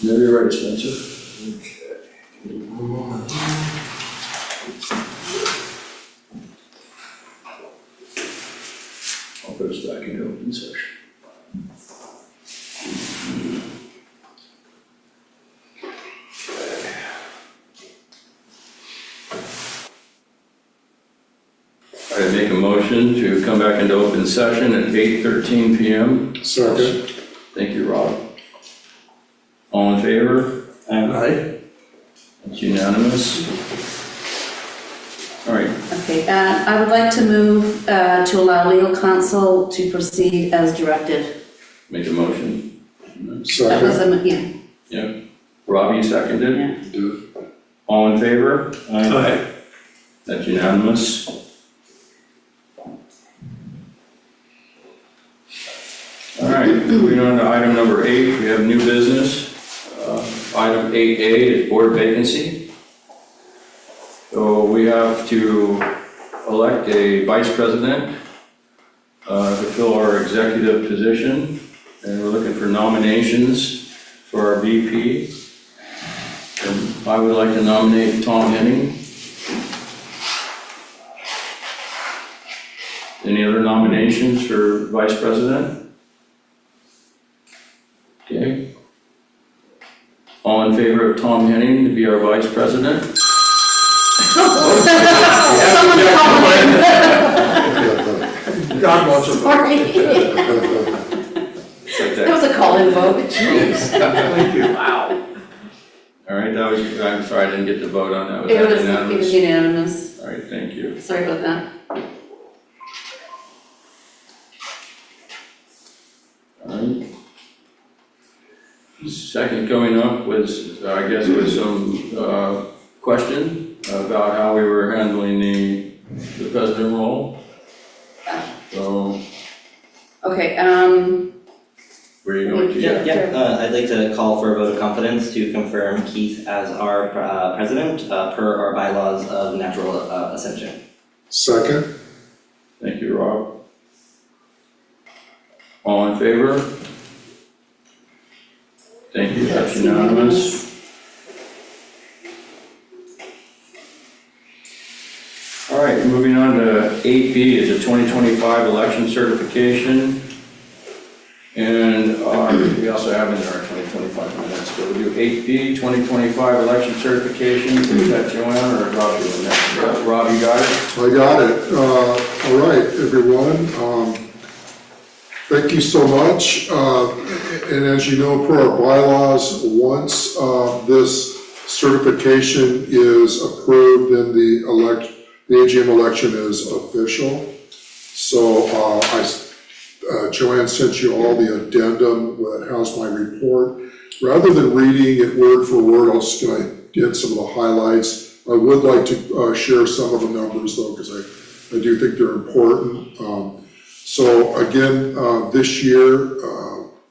No, you're right, Spencer. Okay. I'll put us back into open session. I make a motion to come back into open session at 8:13 p.m. Second. Thank you, Rob. All in favor? Aye. It's unanimous. All right, Okay, I would like to move to allow legal counsel to proceed as directed. make a motion. That was, Second. yeah, Rob, you seconded? yeah. Do All in favor? Aye. That's unanimous. All right, moving on to item number 8, we have new business. Item 8A is board vacancy. So we have to elect a vice president to fill our executive position, and we're looking for nominations for our VP. And I would like to nominate Tom Henning. Any other nominations for vice president? Okay. All in favor of Tom Henning to be our vice president? Someone's calling. God wants a vote. Sorry. It's like That that. was a call-in vote. Jeez. Thank you. Wow. All right, that was, I'm sorry, I didn't get the vote on that. Was It that was unanimous? unanimous. All right, thank you. Sorry about that. All right. Second going up was, I guess, was some question about how we were handling the president role. So, Okay, where are you going to? I'd like to call for a vote of confidence to confirm Keith as our president per our bylaws of natural ascension. Second. Thank you, Rob. All in favor? Thank you, that's unanimous. All right, moving on to 8B is a 2025 election certification. And we also have in there our 2025 minutes, so we'll do 8B, 2025 election certification. Is that Joanne or Rob doing that? Rob, you got it? I got it. All right, everyone. Thank you so much. And as you know, per our bylaws, once this certification is approved, then the AGM election is official. So Joanne sent you all the addendum that has my report. Rather than reading it word for word, I'm just gonna get some of the highlights. I would like to share some of the numbers though, because I do think they're important. So again, this year,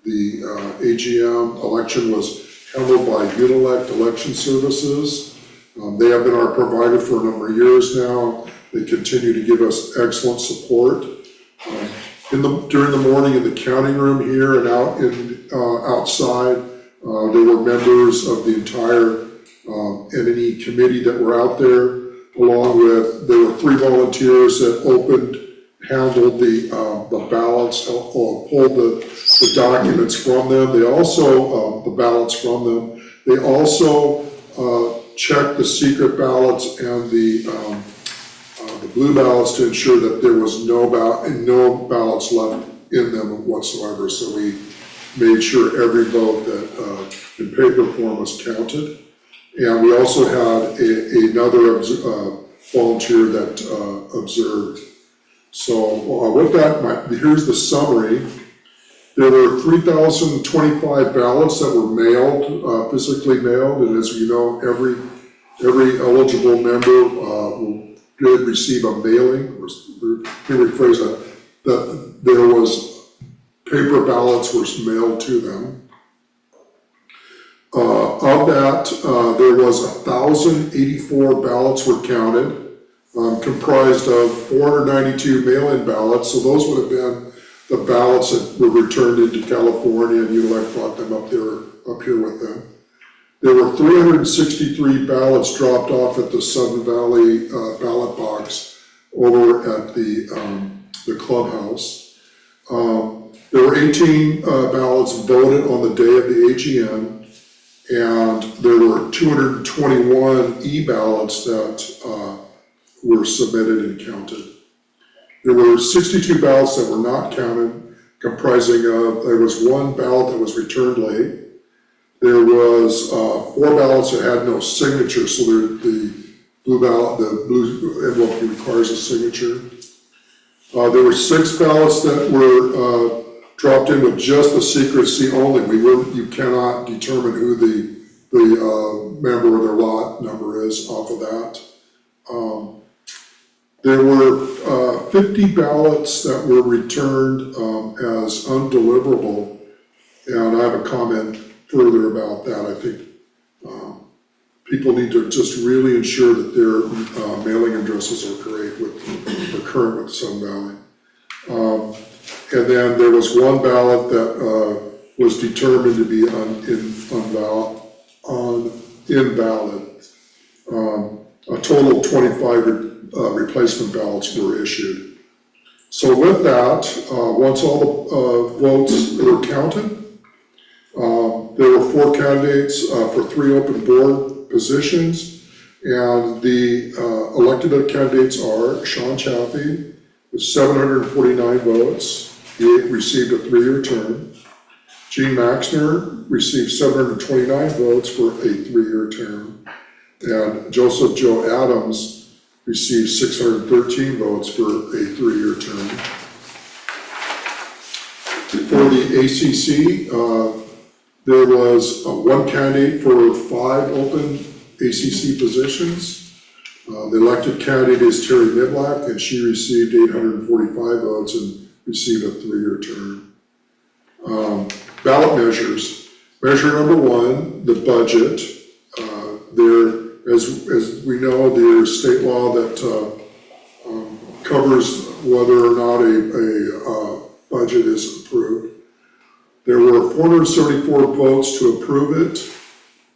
the AGM election was handled by Unilect Election Services. They have been our provider for a number of years now. They continue to give us excellent support. During the morning in the counting room here and outside, there were members of the entire entity committee that were out there, along with, there were 3 volunteers that handled the ballots, pulled the documents from them. They also, the ballots from them. They also checked the secret ballots and the blue ballots to ensure that there was no ballots left in them whatsoever. So we made sure every vote that in paper form was counted. And we also had another volunteer that observed. So with that, here's the summary. There were 3,025 ballots that were mailed, physically mailed, and as you know, every eligible member did receive a mailing, or let me rephrase that there was paper ballots were mailed to them. Of that, there was 1,084 ballots were counted. Comprised of 492 mail-in ballots, so those would have been the ballots that were returned into California, and ULEC brought them up here with them. There were 363 ballots dropped off at the Sun Valley ballot box over at the clubhouse. There were 18 ballots voted on the day of the AGM, and there were 221 e-ballots that were submitted and counted. There were 62 ballots that were not counted, comprising of, there was one ballot that was returned late. There was 4 ballots that had no signature, so the blue ballot, the blue envelope requires a signature. There were 6 ballots that were dropped in with just the secrecy only. You cannot determine who the member or their lot number is off of that. There were 50 ballots that were returned as undeliverable, and I have a comment further about that. I think people need to just really ensure that their mailing addresses are current with Sun Valley. And then there was one ballot that was determined to be invalid. A total of 25 replacement ballots were issued. So with that, once all the votes were counted, there were 4 candidates for 3 open board positions, and the elected candidates are Sean Chaffee with 749 votes. He received a 3-year term. Gene Maxner received 729 votes for a 3-year term. And Joseph Joe Adams received 613 votes for a 3-year term. For the ACC, there was 1 candidate for 5 open ACC positions. The elected candidate is Terry Midlack, and she received 845 votes and received a 3-year term. Ballot measures. Measure number 1, the budget. As we know, there's state law that covers whether or not a budget is approved. There were 474 votes to approve it,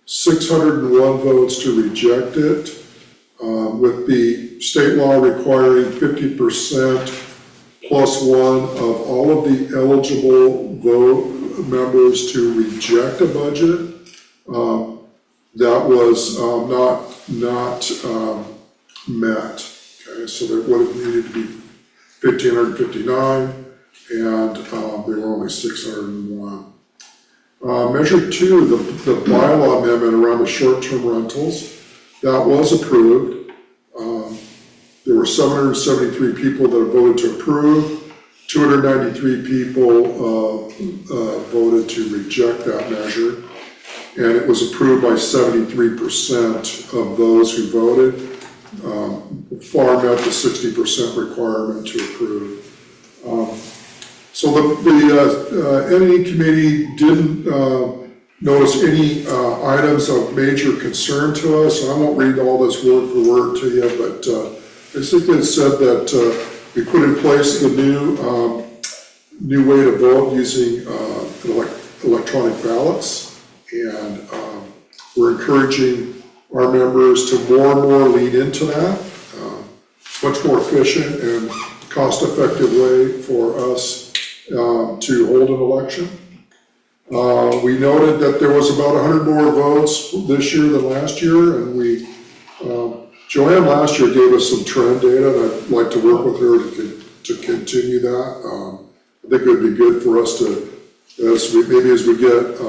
601 votes to reject it, with the state law requiring 50% plus 1 of all of the eligible vote members to reject a budget. That was not met. Okay, so there would have needed to be 1,559, and there were only 601. Measure 2, the bylaw amendment around the short-term rentals, that was approved. There were 773 people that voted to approve, 293 people voted to reject that measure, and it was approved by 73% of those who voted, far met the 60% requirement to approve. So the NE committee didn't notice any items of major concern to us. I won't read all this word for word to you, but basically it said that we put in place the new way to vote using electronic ballots, and we're encouraging our members to more and more lean into that. It's much more efficient and cost-effective way for us to hold an election. We noted that there was about 100 more votes this year than last year, and Joanne last year gave us some trend data, and I'd like to work with her to continue that. I think it would be good for us to, as we get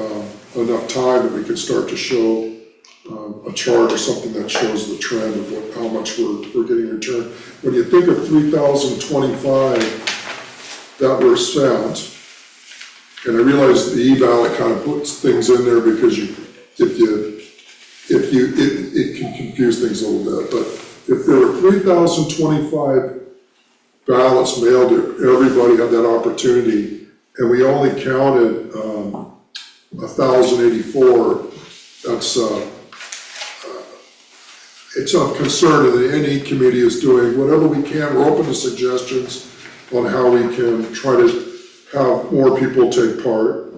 enough time, that we can start to show a chart or something that shows the trend of how much we're getting returned. When you think of 3,025 that were spent, and I realize the e-ballot kind of puts things in there because it can confuse things a little bit, but if there were 3,025 ballots mailed to everybody had that opportunity, and we only counted 1,084, that's it's a concern that the NE committee is doing whatever we can. We're open to suggestions on how we can try to have more people take part.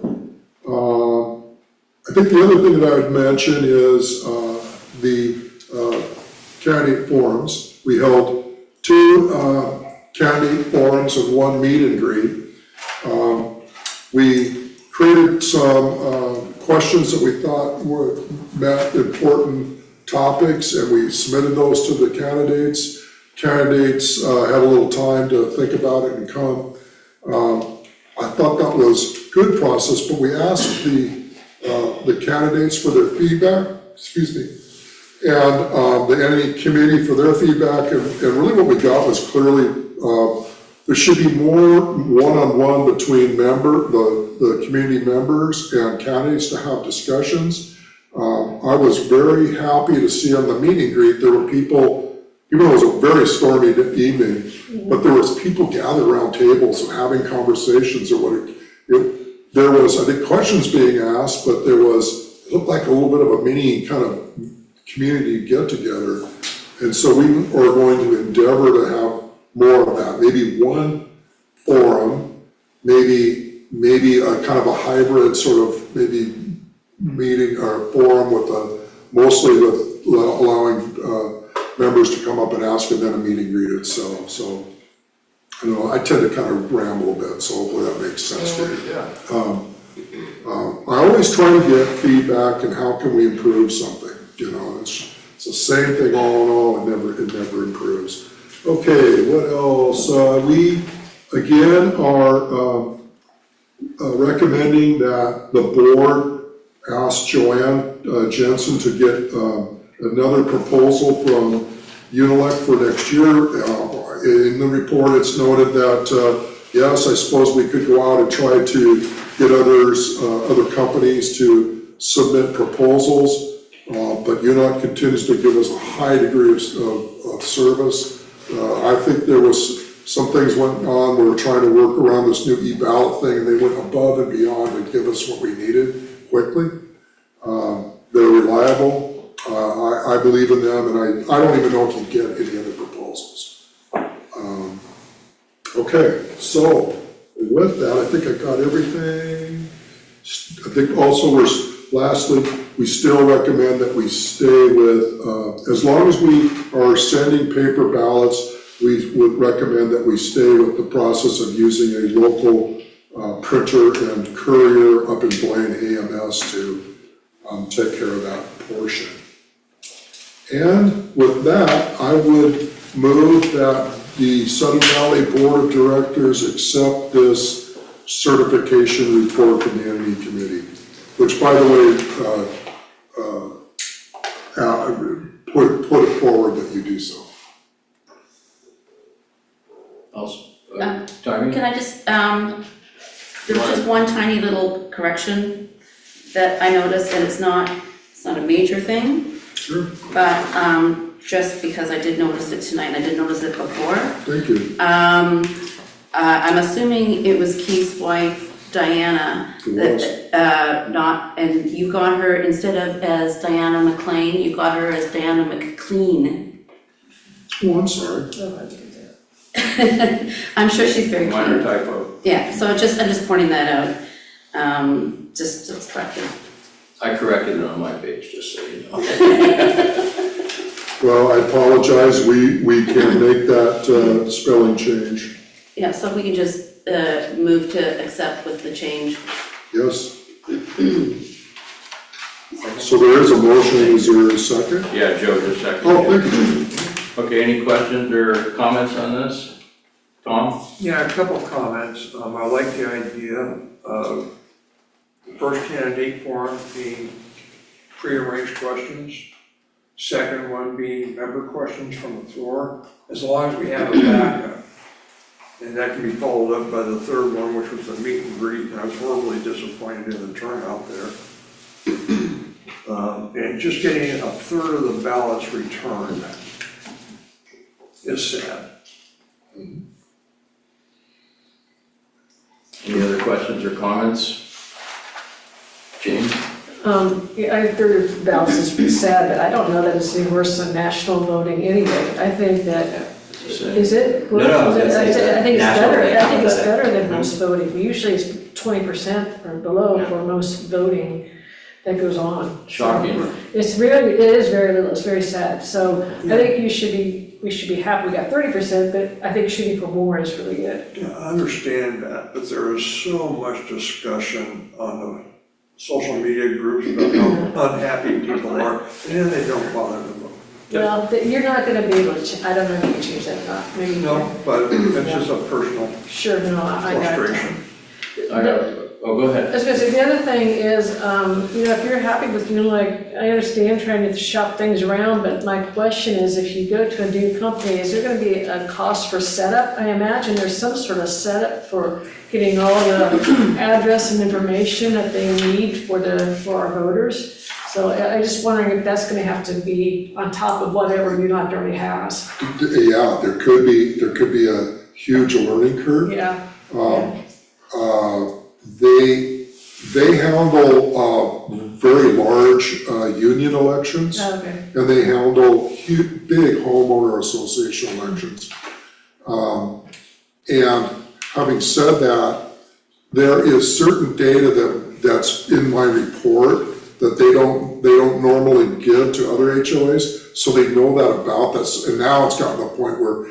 I think the other thing that I would mention is the candidate forums. We held 2 candidate forums and 1 meet and greet. We created some questions that we thought met important topics, and we submitted those to the candidates. Candidates had a little time to think about it and come. I thought that was a good process, but we asked the candidates for their feedback, and the entity committee for their feedback, and really what we got was clearly there should be more one-on-one between the community members and candidates to have discussions. I was very happy to see on the meet and greet, there were people, even though it was a very stormy evening, but there was people gathered around tables and having conversations, or there was, I think, questions being asked, but it looked like a little bit of a mini kind of community get-together. And so we are going to endeavor to have more of that, maybe 1 forum, maybe a kind of a hybrid sort of maybe meeting or forum mostly with allowing members to come up and ask, and then a meet and greet itself. So, I don't know, I tend to kind of ramble a bit, so hopefully that makes sense to you. Yeah. I always try to get feedback and how can we improve something, it's the same thing all in all, it never improves. Okay, what else? We, again, are recommending that the board ask Joanne Jensen to get another proposal from Unilec for next year. In the report, it's noted that, yes, I suppose we could go out and try to get other companies to submit proposals, but Unilec continues to give us a high degree of service. I think there was some things went on, we were trying to work around this new e-ballot thing, and they went above and beyond to give us what we needed quickly. They're reliable. I believe in them, and I don't even know if you get any other proposals. Okay, so with that, I think I got everything. I think also lastly, we still recommend that we stay with, as long as we are sending paper ballots, we would recommend that we stay with the process of using a local printer and courier up in Blaine AMS to take care of that portion. And with that, I would move that the Sudden Valley Board of Directors accept this certification report from the entity committee, which, by the way, put it forward that you do so. Timing? Can I just, there's just one tiny little correction that I noticed, and it's not a major thing. Sure. But, just because I did notice it tonight, and I didn't notice it before. Thank you. I'm assuming it was Keith's wife, Diana. It was. And you got her, instead of as Diana McLean, you got her as Diana McLean. Oh, I'm sorry. I'm sure she's very clean. Minor typo. Yeah, so I'm just pointing that out, just to correct it. I corrected it on my page, just so you know. Well, I apologize, we can make that spelling change. Yeah, so if we can just move to accept with the change. Yes. So there is a motion, is there a second? Yeah, Joe just seconded. Oh, thank you. Okay, any questions or comments on this? Tom? Yeah, a couple of comments. I like the idea of the first candidate forum being pre-arranged questions. Second one being member questions from the floor, as long as we have a backup. And that can be followed up by the third one, which was the meet and greet, and I was horribly disappointed in the turnout there. And just getting a third of the ballots returned is sad. Any other questions or comments? James? Yeah, I agree with ballots is sad, but I don't know that it's any worse than national voting anyway. I think that, is it? No, I was gonna say I think it's national better, voting, I think it's but- better than most voting. Usually it's 20% or below for most voting. that goes on. Shocking. It is very little, it's very sad, so I think we should be happy we got 30%, but I think shooting for more is really good. Yeah, I understand that, but there is so much discussion on the social media groups about how unhappy people are, and then they don't bother to vote. Well, you're not gonna be able to, I don't know if you can change that or not, maybe. you No, can. but it's just a personal Sure, no, I got it. frustration. Go ahead. I was gonna say, the other thing is, if you're happy with, like, I understand trying to shop things around, but my question is, if you go to a new company, is there gonna be a cost for setup? I imagine there's some sort of setup for getting all the address and information that they need for our voters. So I'm just wondering if that's gonna have to be on top of whatever UNOC already has. Yeah, there could be a huge learning curve. Yeah. They handle very large union elections, Okay. and they handle big homeowner association elections. And having said that, there is certain data that's in my report that they don't normally give to other HOAs, so they know that about this. And now it's gotten to the point where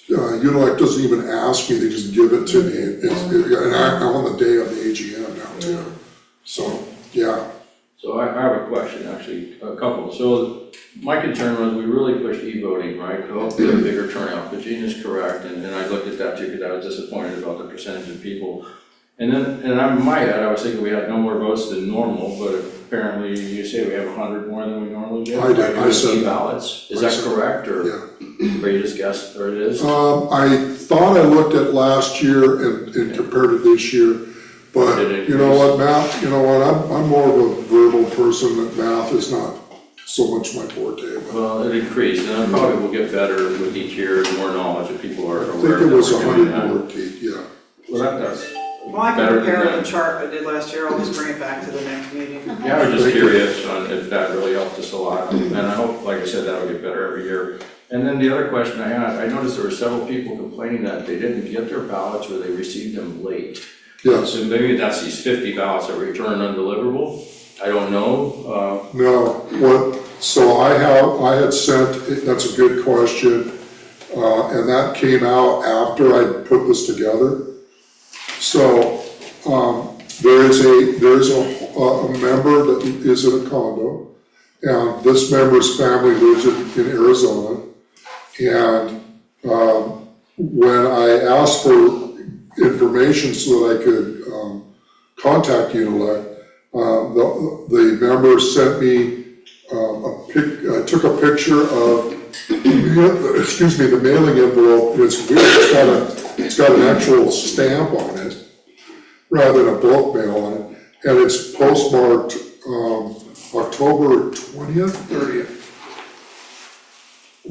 Unilec doesn't even ask me, they just give it to me, and I'm on the day of the AGM now too. So, yeah. So I have a question, actually, a couple. So my concern was we really pushed e-voting, right? To hope get a bigger turnout, but Gene is correct, and I looked at that too because I was disappointed about the percentage of people. And then, in my head, I was thinking we had no more votes than normal, but apparently you say we have 100 more than we normally do. I did, I said that. Ballots. Is that correct, or you just guessed, or it is? I thought I looked at last year and compared it this year, but you know what, math, I'm more of a verbal person, that math is not so much my forte. But Well, it increased, and it probably will get better with each year, the more knowledge that people are I aware think it that was we're doing 100 that. more, Keith, yeah. Well, that's Well, I better can than compare that. the chart I did last year, I'll just bring it back to the next meeting. Yeah, I was just curious on if that really helped us a lot, and I hope, like I said, that'll get better every year. And then the other question I had, I noticed there were several people complaining that they didn't get their ballots or they received them late. Yes, So maybe that's these 50 ballots that were returned undeliverable, I don't know. no, so I had sent, that's a good question, and that came out after I put this together. So, there's a member that is in a condo, and this member's family lives in Arizona. And, when I asked for information so that I could, contact Unilec, the member sent me, took a picture of, the mailing envelope, and it's weird, it's got an actual stamp on it, rather than a bulk mail on it, and it's postmarked, October 20th? 30th.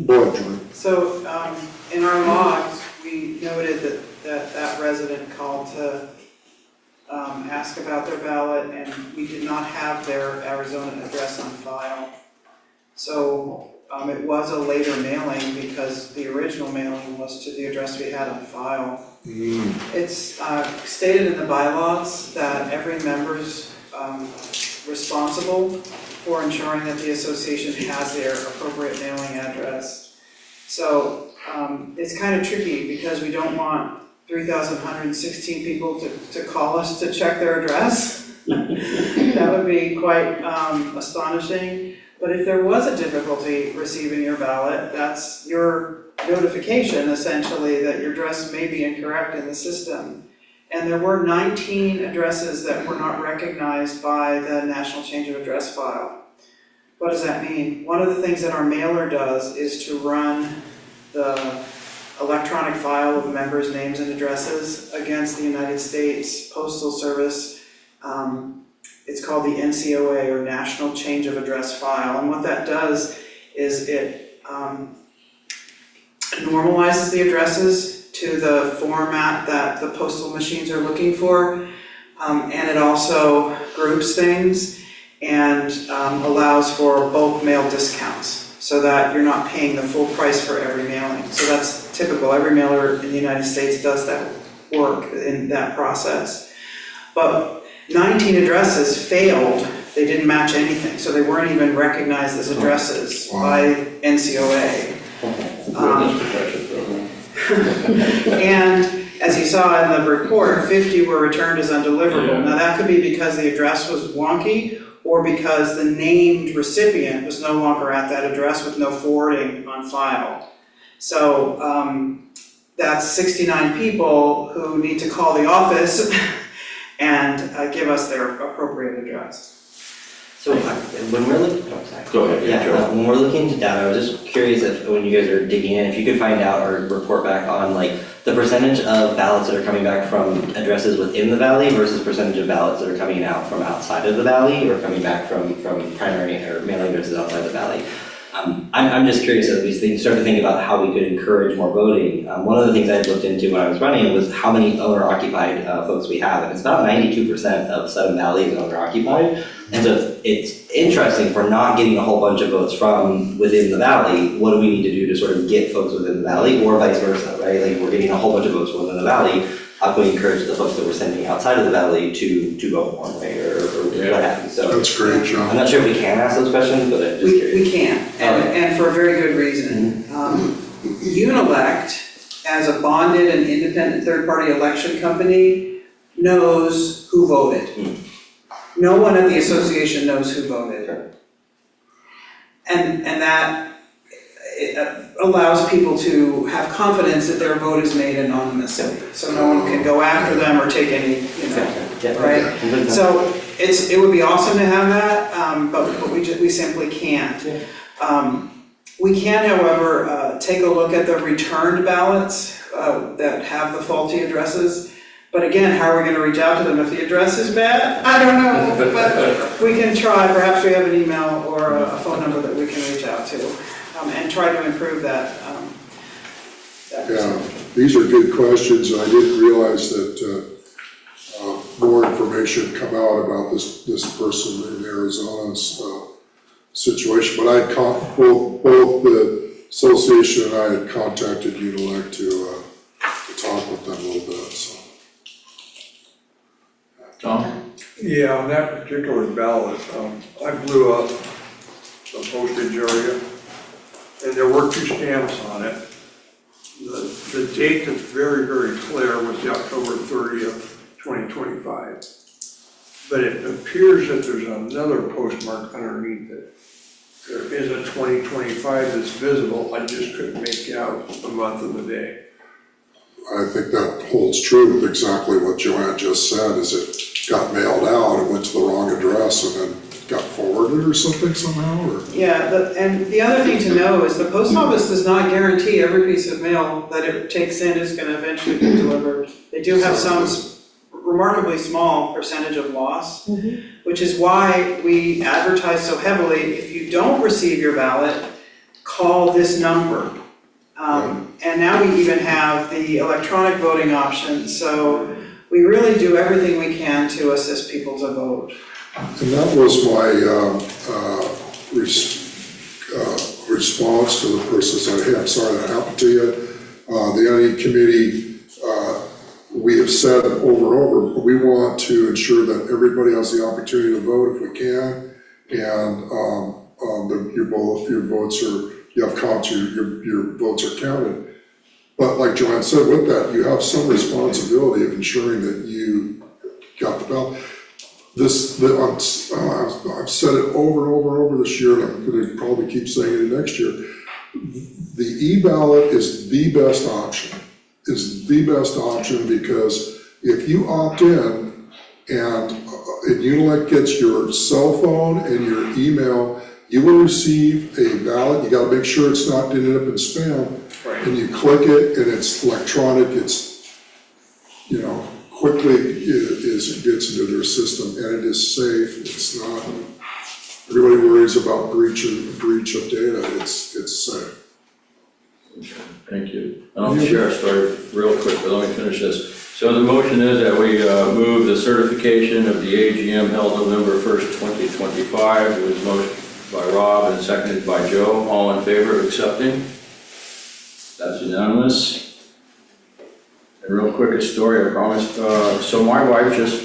Go ahead, Jordan. So, in our logs, we noted that resident called to, ask about their ballot, and we did not have their Arizona address on file. So, it was a later mailing because the original mailing was to the address we had on file. It's stated in the bylaws that every member's responsible for ensuring that the association has their appropriate mailing address. So it's kind of tricky because we don't want 3,116 people to call us to check their address. That would be quite astonishing. But if there was a difficulty receiving your ballot, that's your notification essentially that your address may be incorrect in the system. And there were 19 addresses that were not recognized by the National Change of Address file. What does that mean? One of the things that our mailer does is to run the electronic file of members' names and addresses against the United States Postal Service. It's called the NCOA, or National Change of Address File. And what that does is it normalizes the addresses to the format that the postal machines are looking for. And it also groups things and allows for bulk mail discounts so that you're not paying the full price for every mailing. So that's typical. Every mailer in the United States does that work in that process. But 19 addresses failed, they didn't match anything, so they weren't even recognized as addresses by NCOA. Goodness protection program. And as you saw in the report, 50 were returned as undeliverable. Yeah. Now, that could be because the address was wonky, or because the named recipient was no longer at that address with no forwarding on file. So that's 69 people who need to call the office and give us their appropriate address. So when we're looking, oh, sorry. Go ahead, Yeah, Joe. when we're looking into data, I was just curious if, when you guys are digging in, if you could find out or report back on like the percentage of ballots that are coming back from addresses within the valley versus percentage of ballots that are coming out from outside of the valley or coming back from primary or mailing addresses outside the valley. I'm just curious as we start to think about how we could encourage more voting. One of the things I looked into when I was running was how many owner-occupied folks we have, and it's about 92% of Sudden Valley is owner-occupied. And so it's interesting, if we're not getting a whole bunch of votes from within the valley, what do we need to do to sort of get folks within the valley, or vice versa, right? Like, we're getting a whole bunch of votes from within the valley, how can we encourage the folks that we're sending outside of the valley to vote one way or what have you? So That's great, I'm John. not sure if we can ask those questions, but I'm just curious. We can, and for a very good reason. Unelect, as a bonded and independent third-party election company, knows who voted. No one at the association knows who voted. And that allows people to have confidence that their vote is made anonymously. So no one can go after them or take any, right? So it would be awesome to have that, but we simply can't. We can, however, take a look at the returned ballots that have the faulty addresses. But again, how are we gonna reach out to them if the address is bad? I don't know, but we can try. Perhaps we have an email or a phone number that we can reach out to and try to improve that. Yeah, these are good questions, and I didn't realize that more information had come out about this person in Arizona's situation. But I both the association and I had contacted Unilect to talk with them a little bit. So. Tom? Yeah, on that particular ballot, I blew up the postage area, and there were 2 stamps on it. The date that's very, very clear was the October 30th, 2025. But it appears that there's another postmark underneath it. There is a 2025 that's visible, I just couldn't make out the month and the day. I think that holds true with exactly what Joanne just said, is it got mailed out and went to the wrong address and then got forwarded or something somehow, or? Yeah, and the other thing to know is the post office does not guarantee every piece of mail that it takes in is gonna eventually be delivered. They do have some remarkably small percentage of loss, which is why we advertise so heavily, if you don't receive your ballot, call this number. And now we even have the electronic voting option, so we really do everything we can to assist people to vote. And that was my response to the person saying, hey, I'm sorry that happened to you. The NE committee, we have said over and over, we want to ensure that everybody has the opportunity to vote if we can. And your votes are, you have counts, your votes are counted. But like Joanne said, with that, you have some responsibility of ensuring that you got the ballot. I've said it over and over and over this year, and I'm gonna probably keep saying it next year. The e-ballot is the best option, because if you opt in and Unilect gets your cell phone and your email, you will receive a ballot. You gotta make sure it's not ended up in spam. Right. And you click it and it's electronic, it's, quickly it gets into their system and it is safe, it's not, everybody worries about breach of data, it's safe. Thank you. I'll share a story real quick, but let me finish this. So the motion is that we move the certification of the AGM held November 1st, 2025. It was motion by Rob and seconded by Joe. All in favor of accepting? That's unanimous. A real quick a story, I promised. So my wife just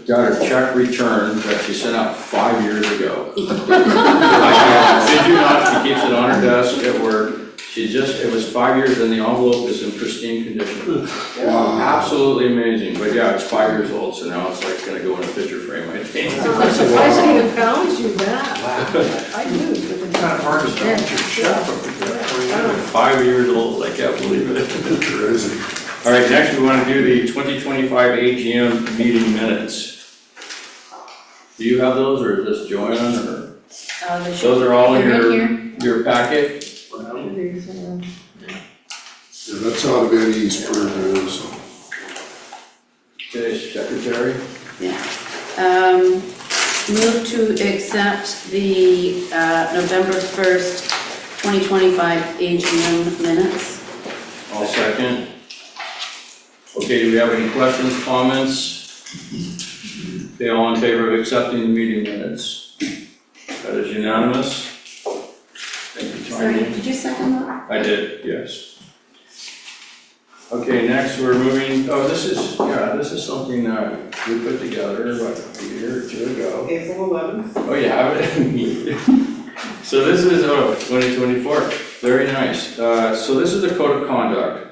got a check returned that she sent out 5 years ago. I kid you not, she keeps it on her desk at work. It was 5 years and the envelope is in pristine condition. Absolutely amazing, but yeah, it's 5 years old, so now it's like gonna go in a picture frame, I think. I'm surprised I even found you that. I knew. Kind of hard to tell what your chef up there. 5 years old, I can't believe it. Crazy. All right, next we want to do the 2025 AGM meeting minutes. Do you have those, or is this Joanne, or? They should- Those are all in they're in your packet? Yeah, that's out of Eddie's purview, so. Okay, secretary? Move to accept the November 1st, 2025 AGM minutes. All second. Okay, do we have any questions, comments? Okay, all in favor of accepting the meeting minutes? That is unanimous. Thank you, Sorry, Tony. did you second that? I did, yes. Okay, next we're moving, this is something that we put together, what, a year or two ago. April 11th. Oh, you have it? So this is, 2024, very nice. So this is the code of conduct.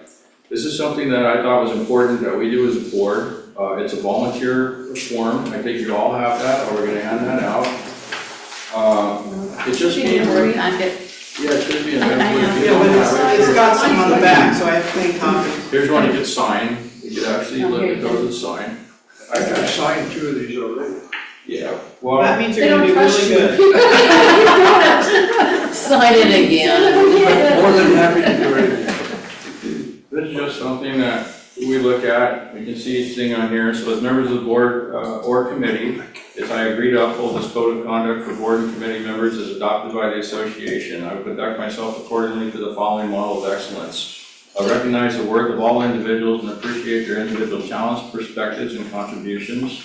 This is something that I thought was important that we do as a board. It's a volunteer form, I think you all have that, or we're gonna hand that out. It just Should be came, in yeah, the packet. it should be in I there. have. If you Yeah, don't but have it, it's got some on the back, so I have clean copies. here's one you could sign, you could actually Oh, look here at you those and sign. I've signed 2 of these already. Yeah, That well, means They you're gonna don't do trust really you. good. Sign it again. More than happy to do it. this is just something that we look at, we can see each thing on here. So as members of the board or committee, if I agree to uphold this code of conduct for board and committee members as adopted by the association, I will conduct myself accordingly to the following model of excellence. I recognize the worth of all individuals and appreciate their individual talents, perspectives, and contributions.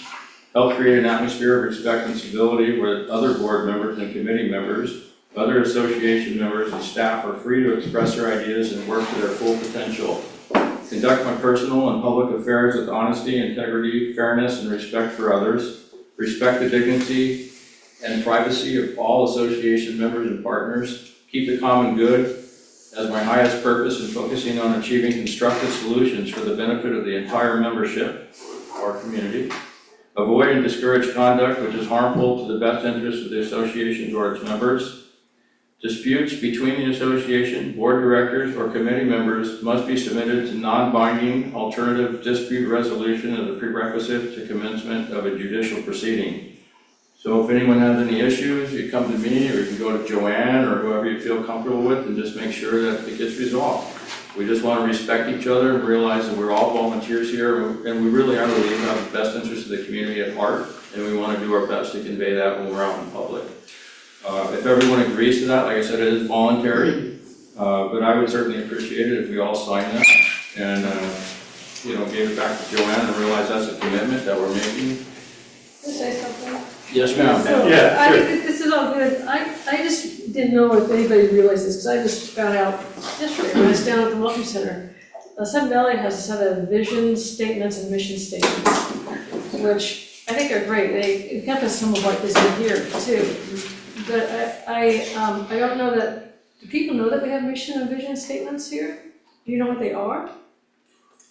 Help create an atmosphere of respect and civility where other board members and committee members, other association members, and staff are free to express their ideas and work to their full potential. Conduct my personal and public affairs with honesty, integrity, fairness, and respect for others. Respect the dignity and privacy of all association members and partners. Keep the common good as my highest purpose in focusing on achieving constructive solutions for the benefit of the entire membership or community. Avoid and discourage conduct which is harmful to the best interests of the association or its members. Disputes between the association, board directors, or committee members must be submitted to non-binding alternative dispute resolution as a prerequisite to commencement of a judicial proceeding. So if anyone has any issues, you come to me, or you can go to Joanne, or whoever you feel comfortable with, and just make sure that it gets resolved. We just want to respect each other and realize that we're all volunteers here, and we really, I believe, have the best interests of the community at heart, and we want to do our best to convey that when we're out in public. If everyone agrees to that, like I said, it is voluntary, but I would certainly appreciate it if we all sign that and, gave it back to Joanne and realize that's a commitment that we're making. Can I say something? Yes, ma'am. So, Yeah, I sure. think this is all good. I just didn't know if anybody realized this, because I just found out yesterday when I was down at the Welcome Center. Sun Valley has a set of vision statements and mission statements, which I think are great. They encompass some of what is in here too. But I don't know that, do people know that we have mission and vision statements here? Do you know what they are?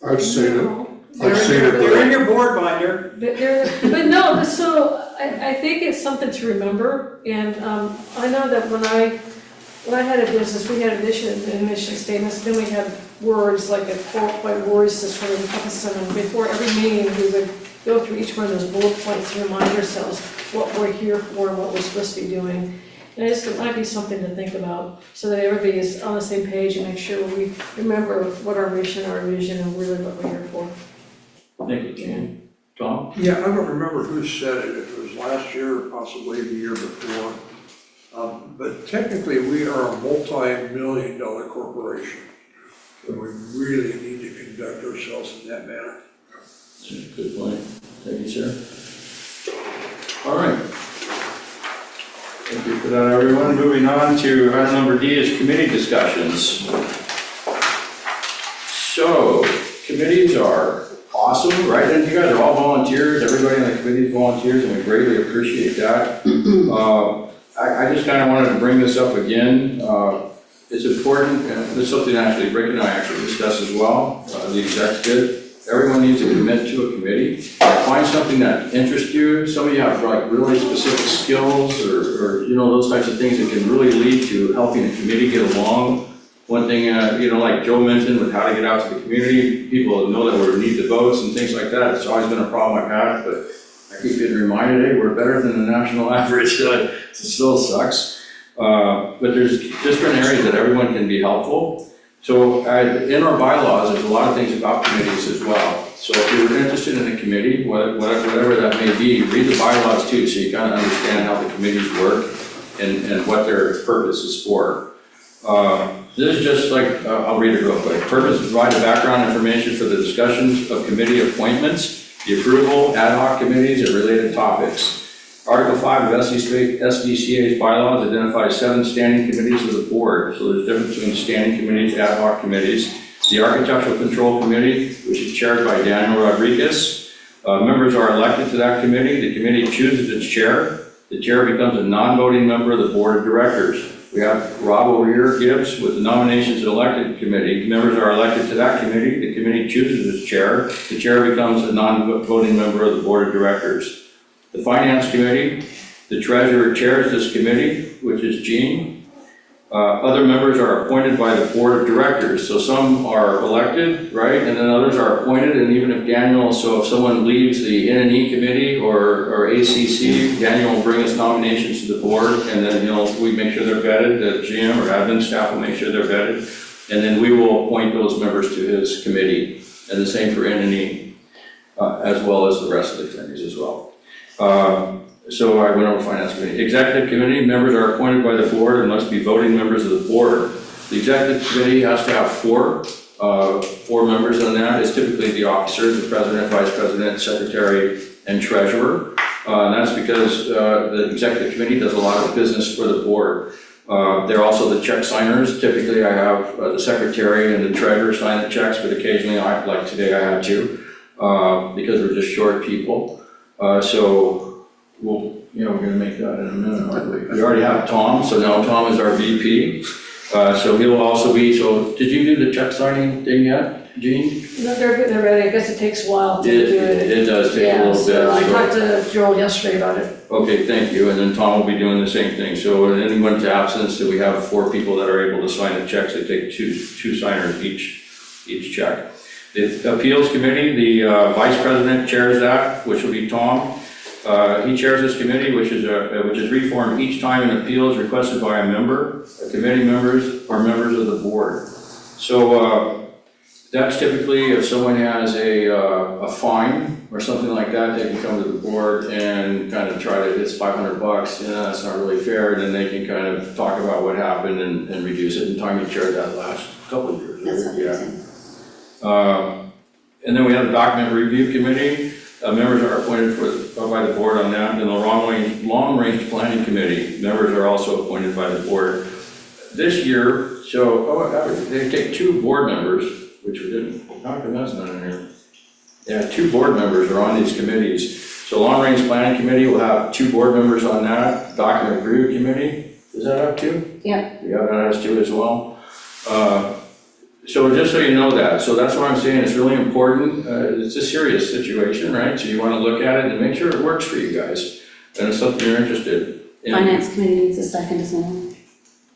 I've seen it, No. I've seen it, They're in but your board binder. But no, but so I think it's something to remember, and I know that when I had a business, we had a vision and mission statements, then we had words, like a quote by words to sort of encompass them, and before every meeting, we would go through each one of those bullet points to remind ourselves what we're here for and what we're supposed to be doing. And it might be something to think about, so that everybody is on the same page and make sure we remember what our mission, our vision, and really what we're here for. Thank you, Jan. Tom? Yeah, I don't remember who said it, if it was last year or possibly the year before. But technically, we are a multi-million-dollar corporation. So we really need to conduct ourselves in that manner. Good point. Thank you, sir. All right. Thank you for that, everyone. Moving on to item number D is committee discussions. So, committee committees are awesome, right? And you guys are all volunteers, everybody on the committee is volunteers, and we greatly appreciate that. I just kind of wanted to bring this up again. It's important, and this is something actually Rick and I actually discussed as well, the execs did. Everyone needs to commit to a committee. Find something that interests you. Some of you have like really specific skills or you know, those types of things that can really lead to helping a committee get along. One thing, you know, like Joe mentioned with how to get out to the community, people know that we need the votes and things like that. It's always been a problem I've had, but I keep getting reminded, hey, we're better than the national average. It still sucks. But there's different areas that everyone can be helpful. So in our bylaws, there's a lot of things about committees as well. So if you're interested in a committee, whatever that may be, read the bylaws too, so you kind of understand how the committees work and what their purpose is for. This is just like, I'll read it real quick. Purpose is to provide the background information for the discussions of committee appointments, the approval, ad hoc committees, and related topics. Article 5 of SDCA's bylaws identifies 7 standing committees of the board. So there's a difference between standing committees, ad hoc committees. The Architectural Control Committee, which is chaired by Daniel Rodriguez. Members are elected to that committee. The committee chooses its chair. The chair becomes a non-voting member of the board of directors. We have Rob over here, Gibbs, with the Nominations and Elected Committee. Members are elected to that committee. The committee chooses its chair. The chair becomes a non-voting member of the board of directors. The Finance Committee, the treasurer chairs this committee, which is Jean. Other members are appointed by the board of directors. So some are elected, right? And then others are appointed. And even if Daniel, so if someone leaves the N&E committee or ACC, Daniel will bring us nominations to the board. And then, you know, we make sure they're vetted. The GM or admin staff will make sure they're vetted. And then we will appoint those members to his committee. And the same for N&E, as well as the rest of the committees as well. So I went over Finance Committee. Executive Committee, members are appointed by the board and must be voting members of the board. The Executive Committee has to have four members on that. It's typically the officers, the president, vice president, secretary, and treasurer. And that's because the Executive Committee does a lot of business for the board. They're also the check signers. Typically I have the secretary and the treasurer sign the checks, but occasionally, like today, I had to, because we're just short people. So we're gonna make that in a minute, aren't we? We already have Tom, so now Tom is our VP. So he'll also be, so did you do the check signing thing yet, Jean? No, they're getting it ready, I guess it takes a while to do it. It does take a little bit. Yeah, so I so- talked to Joel yesterday about it. Okay, thank you, and then Tom will be doing the same thing. So in anyone's absence, we have 4 people that are able to sign the checks. They take two signers each check. The Appeals Committee, the Vice President chairs that, which will be Tom. He chairs this committee, which is reformed each time an appeal is requested by a member. Committee members are members of the board. So that's typically if someone has a fine or something like that, they can come to the board and kind of try to, it's $500, that's not really fair, then they can kind of talk about what happened and reduce it. And Tommy chaired that last couple of years. That's amazing. And then we have the Document Review Committee. Members are appointed by the board on that. And the Long Range Planning Committee, members are also appointed by the board. This year, they take 2 board members, which we didn't, how come that's not in here? Yeah, 2 board members are on these committees. So Long Range Planning Committee will have 2 board members on that. Document Review Committee, does that have 2? Yeah. Yeah, that has 2 as well. So just so you know that, so that's what I'm saying, it's really important, it's a serious situation, right? So you wanna look at it and make sure it works for you guys, and it's something you're interested in. Finance Committee needs a second as well.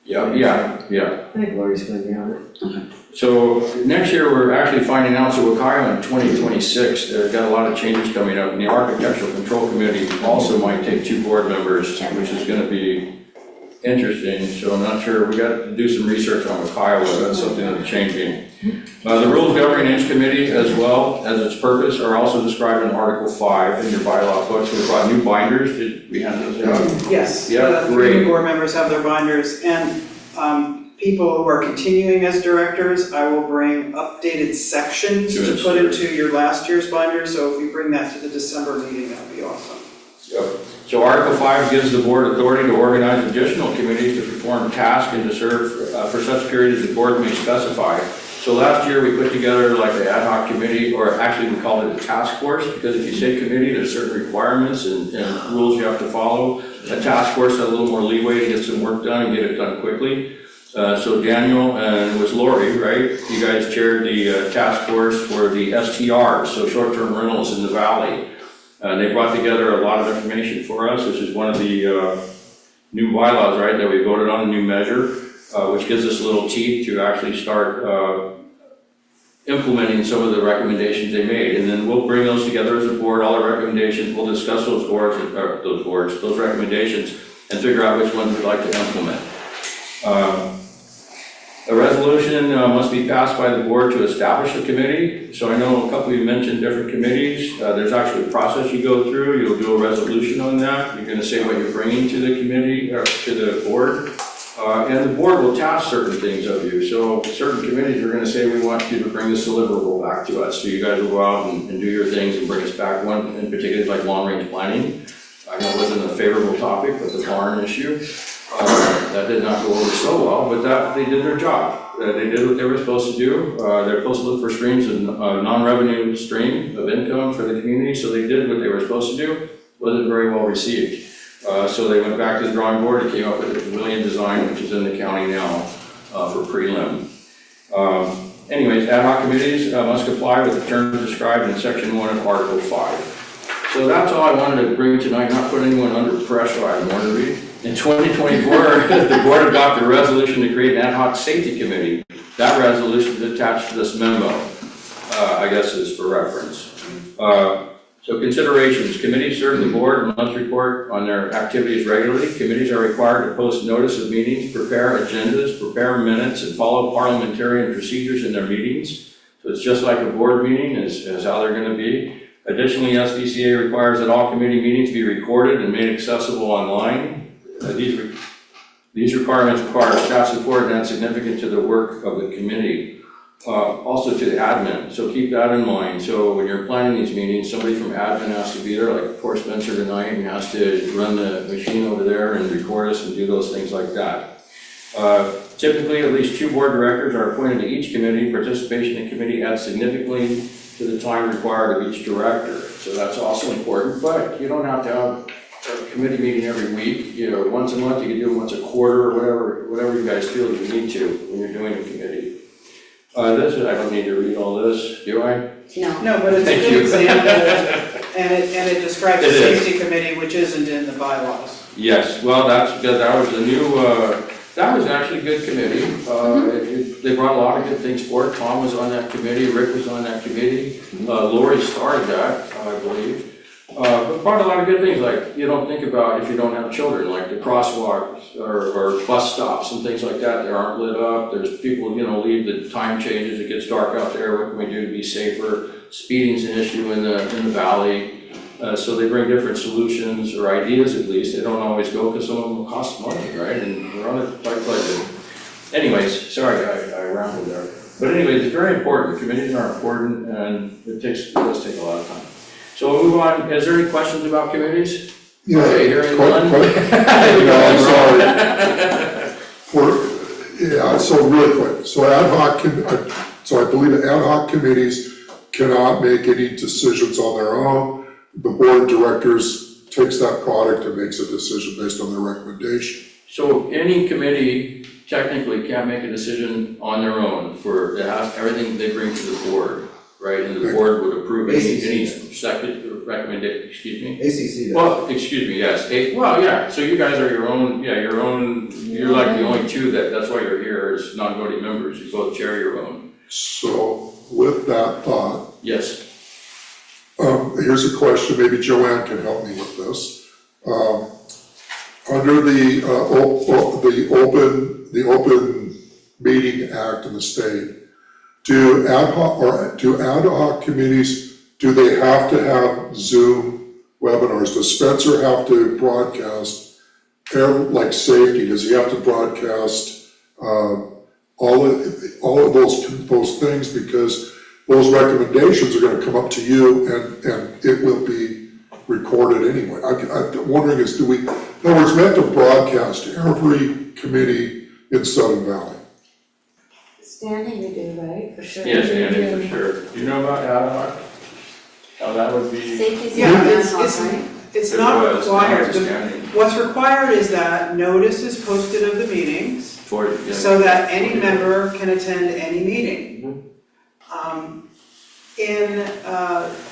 Yeah. I think Lori's gonna be on it. So next year, we're actually finding out, so Wakaya in 2026, they've got a lot of changes coming up, and the Architectural Control Committee also might take 2 board members, which is gonna be interesting, so I'm not sure, we got to do some research on Ohio, that's something that's changing. The Rules Governing Inch Committee, as well as its purpose, are also described in Article 5 in your bylaw book. So we brought new binders, did we hand those out? Yes, Yeah, the 3 great. board members have their binders, and people who are continuing as directors, I will bring updated sections to put into your last year's binder, so if you bring that to the December meeting, that would be awesome. Yep. So Article 5 gives the board authority to organize additional committees to perform tasks and to serve for such period as the board may specify. So last year, we put together like an ad hoc committee, or actually we called it a task force, because if you say committee, there's certain requirements and rules you have to follow. A task force had a little more leeway to get some work done and get it done quickly. So Daniel and it was Lori, right? You guys chaired the task force for the STRs, so short-term rentals in the valley. They brought together a lot of information for us, which is one of the new bylaws, right, that we voted on, a new measure, which gives us a little teeth to actually start implementing some of the recommendations they made. And then we'll bring those together as a board, all the recommendations, we'll discuss those recommendations, and figure out which ones we'd like to implement. A resolution must be passed by the board to establish a committee. So I know a couple of you mentioned different committees. There's actually a process you go through. You'll do a resolution on that. You're going to say what you're bringing to the committee, or to the board. And the board will task certain things of you. So certain committees are going to say, we want you to bring this deliverable back to us. So you guys will go out and do your things and bring us back. One in particular is like long-range planning. I know it wasn't a favorable topic, but the barn issue. That did not go over so well, but they did their job. They did what they were supposed to do. They're supposed to look for streams of non-revenue stream of income for the community, so they did what they were supposed to do. Wasn't very well received. So they went back to the drawing board and came up with a pavilion design, which is in the county now for prelim. Anyways, ad hoc committees must comply with the terms described in section 1 of Article 5. So that's all I wanted to bring tonight, not put anyone under pressure, I wanted to read. In 2024, the board adopted a resolution to create an ad hoc safety committee. That resolution is attached to this memo, I guess is for reference. So considerations, committees serve the board and must report on their activities regularly. Committees are required to post notice of meetings, prepare agendas, prepare minutes, and follow parliamentarian procedures in their meetings. So it's just like a board meeting is how they're going to be. Additionally, SBCA requires that all committee meetings be recorded and made accessible online. These requirements require staff support and that's significant to the work of the committee. Also to the admin, so keep that in mind. So when you're planning these meetings, somebody from admin has to be there, like poor Spencer tonight, and has to run the machine over there and record us and do those things like that. Typically, at least 2 board directors are appointed to each committee. Participation in committee adds significantly to the time required of each director. So that's also important, but you don't have to have a committee meeting every week. You know, once a month, you can do it once a quarter, or whatever you guys feel you need to when you're doing a committee. I don't need to read all this, do I? No. No, but it's a Thank good you. example, and it describes the It is. safety committee, which isn't in the bylaws. Yes, well, that was a new, that was actually a good committee. They brought a lot of good things forward. Tom was on that committee, Rick was on that committee. Lori started that, I believe. But brought a lot of good things, like you don't think about if you don't have children, like the crosswalks or bus stops and things like that. They aren't lit up. There's people, leave, the time changes, it gets dark out there. What can we do to be safer? Speeding's an issue in the valley. So they bring different solutions or ideas at least. They don't always go because some of them cost money, right? And we're on a tight budget. Anyways, sorry, I rambled there. But anyways, it's very important. Committees are important and it does take a lot of time. So we'll move on. Is there any questions about committees? Yeah, Okay, hearing none. I'm sorry. So really quick, so I believe ad hoc committees cannot make any decisions on their own. The board of directors takes that product and makes a decision based on their recommendation. So any committee technically can't make a decision on their own for, it has everything they bring to the board, right? And the board would approve any second recommendation, excuse me? ACC does. Well, excuse me, yes, well, yeah, so you guys are your own, you're like the only 2 that's why you're here as non-voting members, you both chair your own. So with that thought, Yes, here's a question, maybe Joanne can help me with this. Under the Open Meeting Act in the state, do ad hoc committees, do they have to have Zoom webinars? Does Spencer have to broadcast, like safety, does he have to broadcast all of those things? Because those recommendations are gonna come up to you and it will be recorded anyway. I'm wondering is, in other words, we have to broadcast every committee in Southern Valley. Standing you do, right, for sure. Yes, Andy, for sure. Do you know about ad hoc? How that would be? Safety's Yeah, not it's, ad hoc, it's, right? it's It not was, now required. it's standing. What's required is that notice is posted of the meetings Yeah. so that any member can attend any meeting. In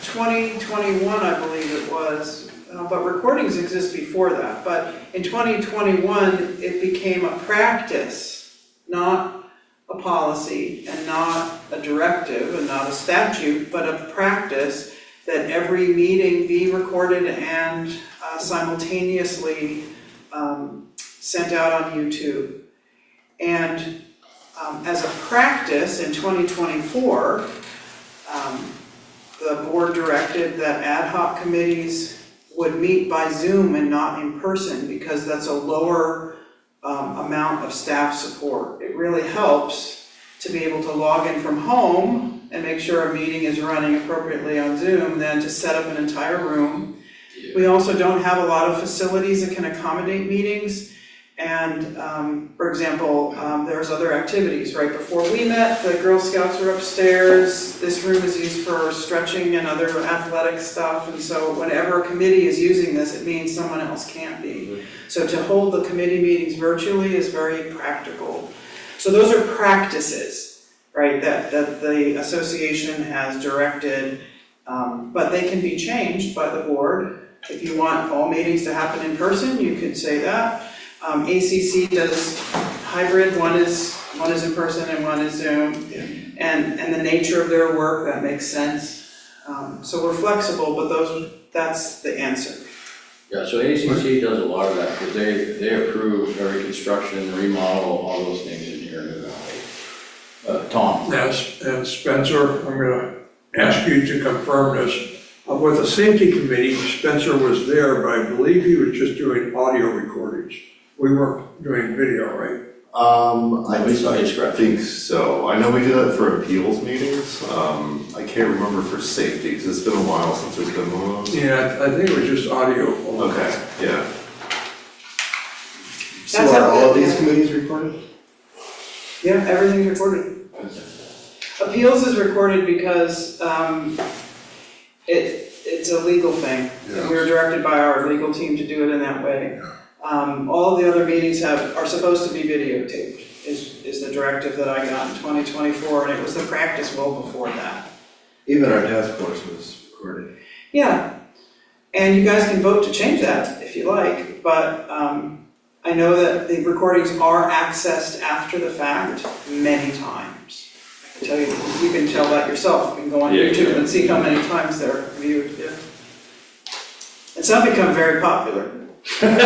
2021, I believe it was, but recordings exist before that, but in 2021, it became a practice, not a policy and not a directive and not a statute, but a practice that every meeting be recorded and simultaneously sent out on YouTube. And as a practice in 2024, the board directed that ad hoc committees would meet by Zoom and not in person because that's a lower amount of staff support. It really helps to be able to log in from home and make sure a meeting is running appropriately on Zoom than to set up an entire room. We also don't have a lot of facilities that can accommodate meetings. And for example, there's other activities. Right before we met, the Girl Scouts were upstairs. This room is used for stretching and other athletic stuff. And so whenever a committee is using this, it means someone else can't be. So to hold the committee meetings virtually is very practical. So those are practices, right, that the association has directed, but they can be changed by the board. If you want all meetings to happen in person, you could say that. ACC does hybrid, one is in person and one is Zoom. And the nature of their work, that makes sense. So we're flexible, but that's the answer. Yeah, so ACC does a lot of that, because they approve every construction, remodel, all those things in here in the valley. Tom? Yes, and Spencer, I'm gonna ask you to confirm this. With the safety committee, Spencer was there, but I believe he was just doing audio recordings. We weren't doing video, right? We saw his scratch. think so. I know we do that for appeals meetings. I can't remember for safety, because it's been a while since there's been one of those. Yeah, I think it was just audio. Okay, yeah. So That's are how- all of these committees recorded? Yeah, everything's recorded. Appeals is recorded because it's a legal thing. And we were directed by our legal team to do it in that way. All of the other meetings are supposed to be videotaped, is the directive that I got in 2024, and it was the practice well before that. Even our task force was recorded. Yeah, and you guys can vote to change that if you like, but I know that the recordings are accessed after the fact many times. I can tell you, you can tell that yourself, you can go on Yeah, YouTube yeah. and see how many times they're viewed, yeah. And some become very popular. Couple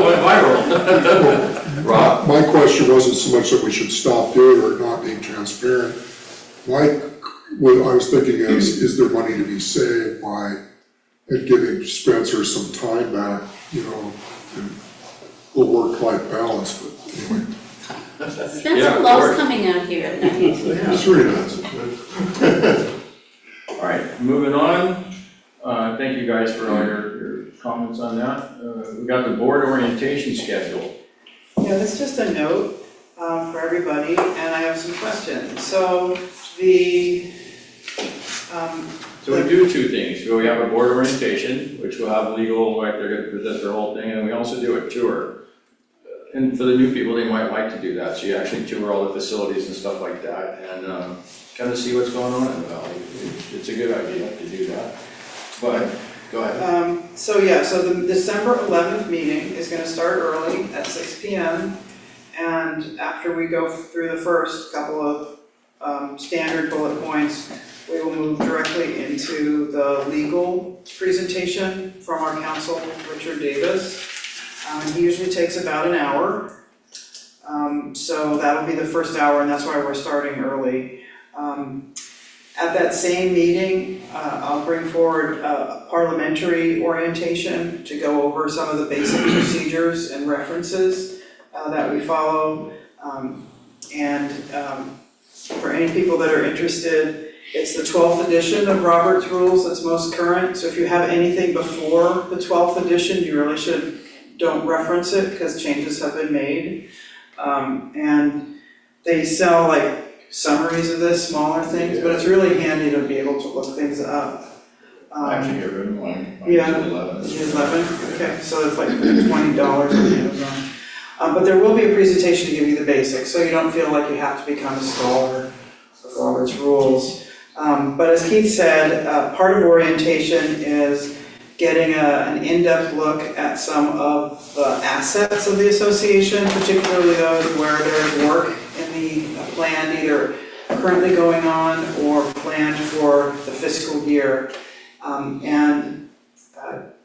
went viral. Rob? My question wasn't so much that we should stop doing it or not being transparent. What I was thinking is there money to be saved by giving Spencer some time back, and a little work-life balance, but anyway. Yeah, Spencer of loves course. coming out here at night. It's really nice. All right, moving on. Thank you guys for all your comments on that. We got the board orientation schedule. Yeah, that's just a note for everybody, and I have some questions. So So we do two things. We have a board orientation, which will have legal, like they're gonna present their whole thing, and we also do a tour. And for the new people, they might like to do that, so you actually tour all the facilities and stuff like that, and kind of see what's going on in the valley. It's a good idea to do that. But, go ahead. So the December 11th meeting is gonna start early at 6 PM. And after we go through the first couple of standard bullet points, we will move directly into the legal presentation from our counsel, Richard Davis. He usually takes about an hour. So that'll be the first hour, and that's why we're starting early. At that same meeting, I'll bring forward a parliamentary orientation to go over some of the basic procedures and references that we follow. For any people that are interested, it's the 12th edition of Robert's Rules that's most current. So if you have anything before the 12th edition, you really don't reference it because changes have been made. they sell like summaries of this, smaller things, but it's really handy to be able to look things up. I actually get rid of mine. Yeah. 11. 11, okay, so it's like $20 on Amazon. But there will be a presentation to give you the basics, so you don't feel like you have to become a scholar of Robert's rules. But as Keith said, part of orientation is getting an in-depth look at some of the assets of the association, particularly those where there's work in the plan, either currently going on or planned for the fiscal year.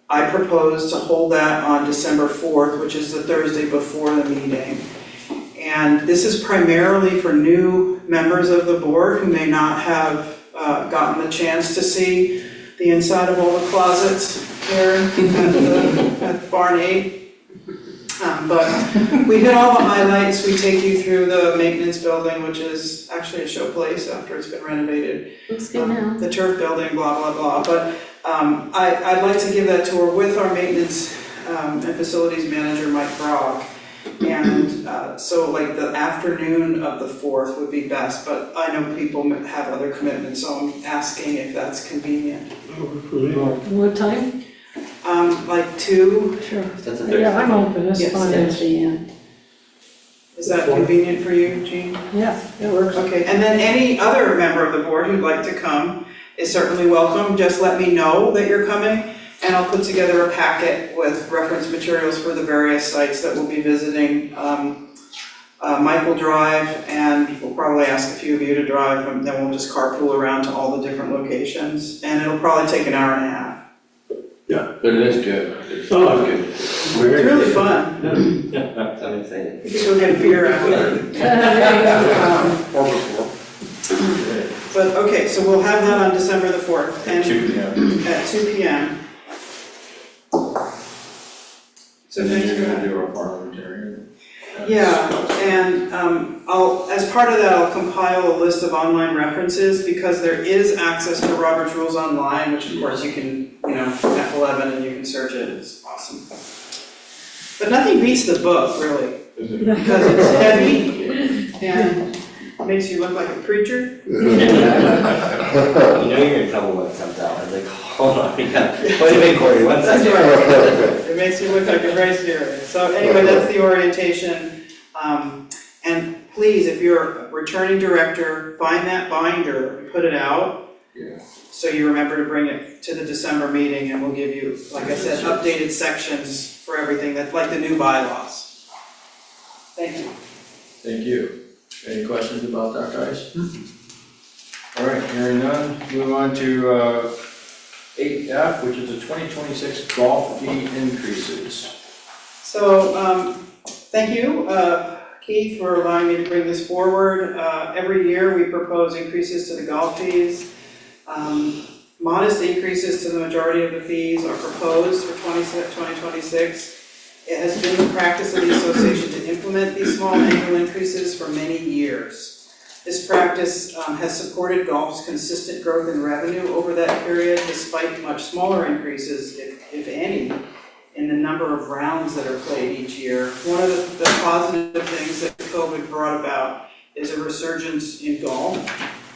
I propose to hold that on December 4th, which is the Thursday before the meeting. And this is primarily for new members of the board who may not have gotten the chance to see the inside of all the closets here at Barn 8. But we hit all the highlights, we take you through the maintenance building, which is actually a showplace after it's been renovated. Looks good now. The turf building, blah, blah, blah, but I'd like to give that tour with our maintenance and facilities manager, Mike Brock. And so like the afternoon of the 4th would be best, but I know people have other commitments, so I'm asking if that's convenient. What time? Like 2, Sure. That's a Thursday. Yeah, I'm open, that's Yes, fine. is that convenient for you, Jean? Yeah, it works. Okay, and then any other member of the board who'd like to come is certainly welcome. Just let me know that you're coming, and I'll put together a packet with reference materials for the various sites that we'll be visiting. Mike will drive, and we'll probably ask a few of you to drive, and then we'll just carpool around to all the different locations, and it'll probably take an hour and a half. But it is good. It's Oh, good. It's really fun. I'm excited. You can go get a beer after. Or before. But, okay, so we'll have that on December the 4th, and 2 p.m. at 2 p.m. So And then thanks for you're that. gonna do our parliamentarian. Yeah, and as part of that, I'll compile a list of online references, because there is access to Robert's Rules Online, which of course you can, F11 and you can search it, it's awesome. But nothing beats the book, really, because it's heavy and makes you look like a preacher. You know you're in trouble when it comes out. I was like, hold on, yeah. Wait a minute, Corey, one That's second. right. It makes you look like you're very serious. So anyway, that's the orientation. And please, if you're a returning director, find that binder, put it out. Yeah. So you remember to bring it to the December meeting, and we'll give you, like I said, updated sections for everything, that's like the new bylaws. Thank you. Thank you. Any questions about that, guys? All right, hearing none, move on to 8F, which is the 2026 golf fee increases. So, thank you, Keith, for allowing me to bring this forward. Every year, we propose increases to the golf fees. Modest increases to the majority of the fees are proposed for 2026. It has been the practice of the association to implement these small annual increases for many years. This practice has supported golf's consistent growth in revenue over that period, despite much smaller increases, if any, in the number of rounds that are played each year. One of the positive things that COVID brought about is a resurgence in golf,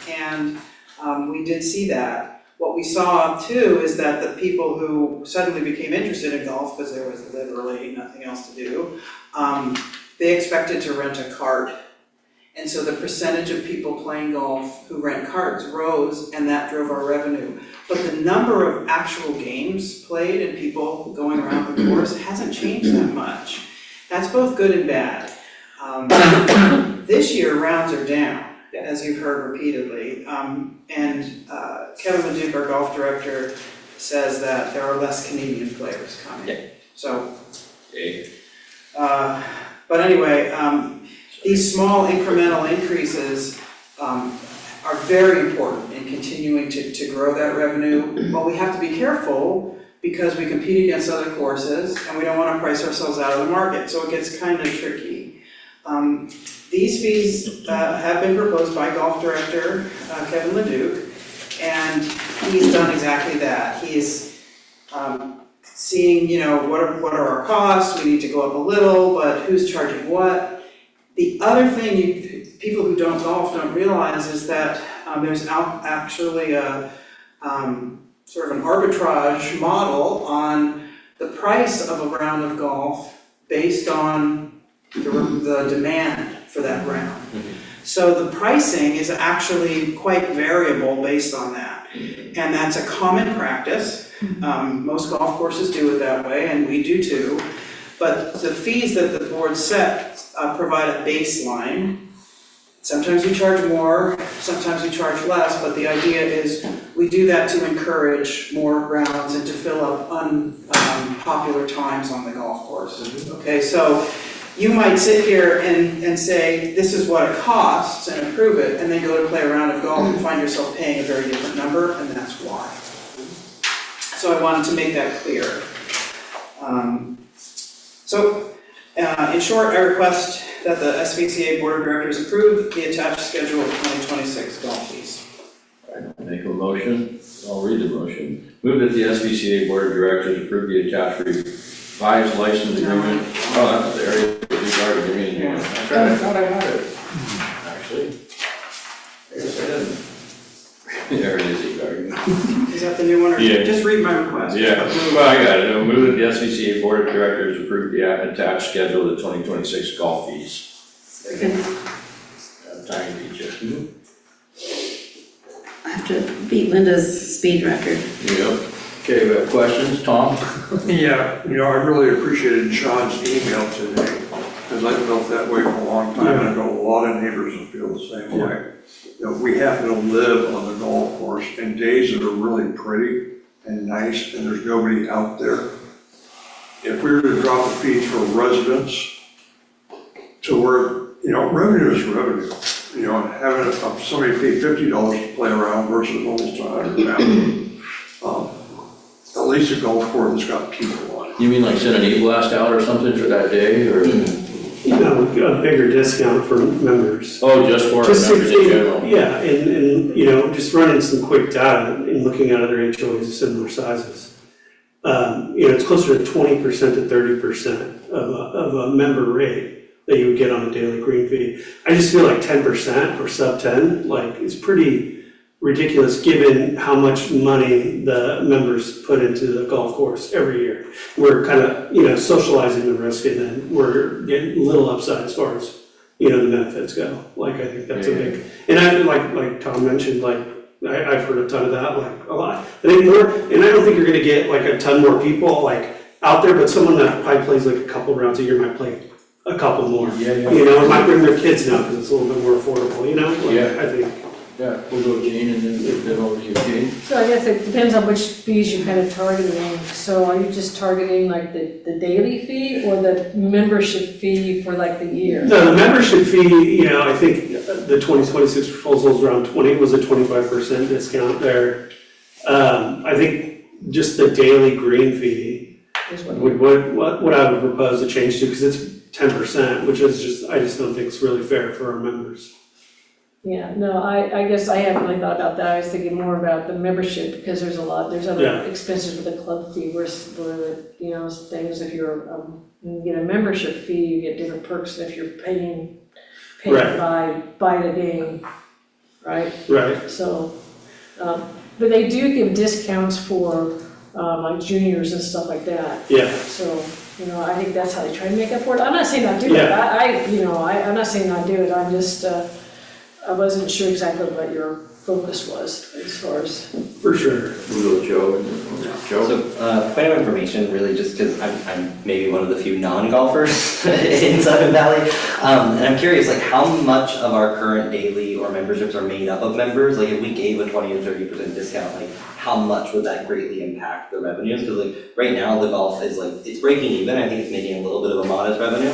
and we did see that. What we saw too is that the people who suddenly became interested in golf, because there was literally nothing else to do, they expected to rent a cart. And so the percentage of people playing golf who rent carts rose, and that drove our revenue. But the number of actual games played and people going around the course hasn't changed that much. That's both good and bad. This year, rounds are down, as you've heard repeatedly. And Kevin Leduc, our golf director, says that there are less Canadian players coming. Yeah. So, Okay. but anyway, these small incremental increases are very important in continuing to grow that revenue. But we have to be careful because we compete against other courses and we don't want to price ourselves out of the market, so it gets kind of tricky. These fees have been proposed by golf director Kevin Leduc, and he's done exactly that. He's seeing, what are our costs, we need to go up a little, but who's charging what? The other thing people who don't golf don't realize is that there's actually a sort of an arbitrage model on the price of a round of golf based on the demand for that round. So the pricing is actually quite variable based on that. And that's a common practice. Most golf courses do it that way, and we do too. But the fees that the board set provide a baseline. Sometimes we charge more, sometimes we charge less, but the idea is we do that to encourage more rounds and to fill up unpopular times on the golf course. Okay, so you might sit here and say, this is what it costs, and approve it, and then go to play a round of golf and find yourself paying a very different number, and that's why. So I wanted to make that clear. In short, I request that the SVCA Board of Directors approve the attached schedule of 2026 golf fees. Make a motion, I'll read the motion. Move that the SVCA Board of Directors approve the attached revised license agreement. Oh, that's the area regarding the meeting. That's right, I thought I had it. Actually, I guess I didn't. There it is, regarding. Is that the new one, or Yeah. just read my request? Yeah, well, I got it. Move that the SVCA Board of Directors approve the attached schedule of the 2026 golf fees. Time to beat you. I have to beat Linda's speed record. Yep. Okay, we have questions, Tom? Yeah, I really appreciated Sean's email today, because I felt that way for a long time, and I know a lot of neighbors will feel the same way. We happen to live on the golf course in days that are really pretty and nice, and there's nobody out there. If we were to drop the fees for residents to where, revenue is revenue. And having somebody pay $50 to play around versus almost $100. At least a golf course that's got people on it. You mean like send an e-blast out or something for that day, or? A bigger discount for members. Oh, just for Just members in general? Yeah, and just running some quick data and looking at other HOAs of similar sizes. It's closer to 20% to 30% of a member rate that you would get on a daily green fee. I just feel like 10% or sub 10, is pretty ridiculous given how much money the members put into the golf course every year. We're kind of, socializing the risk, and then we're getting a little upside as far as, the benefits go. I think that's a big, and I, like Tom mentioned, I've heard a ton of that, a lot. I think more, and I don't think you're gonna get a ton more people out there, but someone that probably plays a couple rounds a year might play a couple more. And might bring their kids now because it's a little bit more affordable, I think. Yeah, we'll go Gene and then over to you, Gene. So I guess it depends on which fees you're kind of targeting. So are you just targeting the daily fee or the membership fee for the year? No, the membership fee, I think the 2026 proposal is around 20, was a 25% discount there. I think just the daily green fee Is what what I would propose to change to, because it's 10%, which is I just don't think it's really fair for our members. Yeah, no, I guess I haven't really thought about that. I was thinking more about the membership, because there's other expenses with the club fee where things, if you get a membership fee, you get different perks than if you're paying Right. by the game, right? Right. So, but they do give discounts for juniors and stuff like that. Yeah. So, I think that's how they try to make up for it. I'm not saying not do it. I'm not saying not do it. I'm just, I wasn't sure exactly what your focus was as far as. For sure. We'll go Joe. Joe? So, point of information, really, just because I'm maybe one of the few non-golfers in Southern Valley, and I'm curious, how much of our current daily or memberships are made up of members? If we gave a 20 or 30% discount, how much would that greatly impact the revenues? Because right now the golf is it's breaking even. I think it's making a little bit of a modest revenue.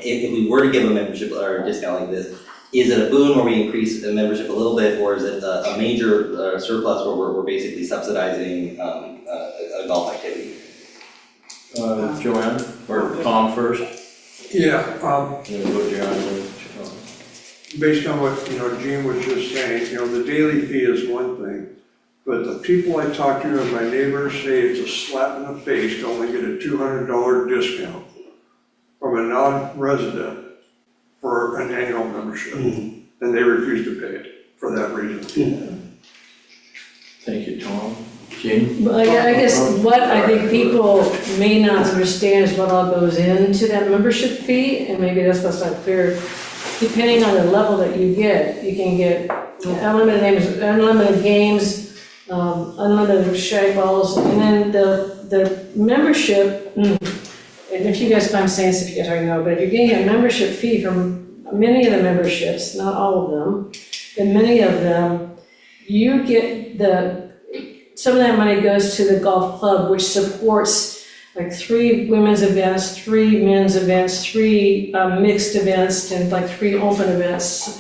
If we were to give a membership or a discount like this, is it a boon where we increase the membership a little bit, or is it a major surplus where we're basically subsidizing a golf activity? Joanne, or Tom first? Yeah, Then we'll go Joanne. based on what, Gene was just saying, the daily fee is one thing, but the people I talk to and my neighbors say it's a slap in the face to only get a $200 discount from a non-resident for an annual membership, Mhm. and they refuse to pay it for that reason. Thank you, Tom. Jean? Well, yeah, I guess what I think people may not understand is what all goes into that membership fee, and maybe that's what's not clear. Depending on the level that you can get unlimited games, unlimited shag balls, and then the membership, and if you guys, I'm saying this if you guys already know, but if you're getting a membership fee from many of the memberships, not all of them, but many of them, you get some of that money goes to the golf club, which supports like 3 women's events, 3 men's events, 3 mixed events, and like 3 open events.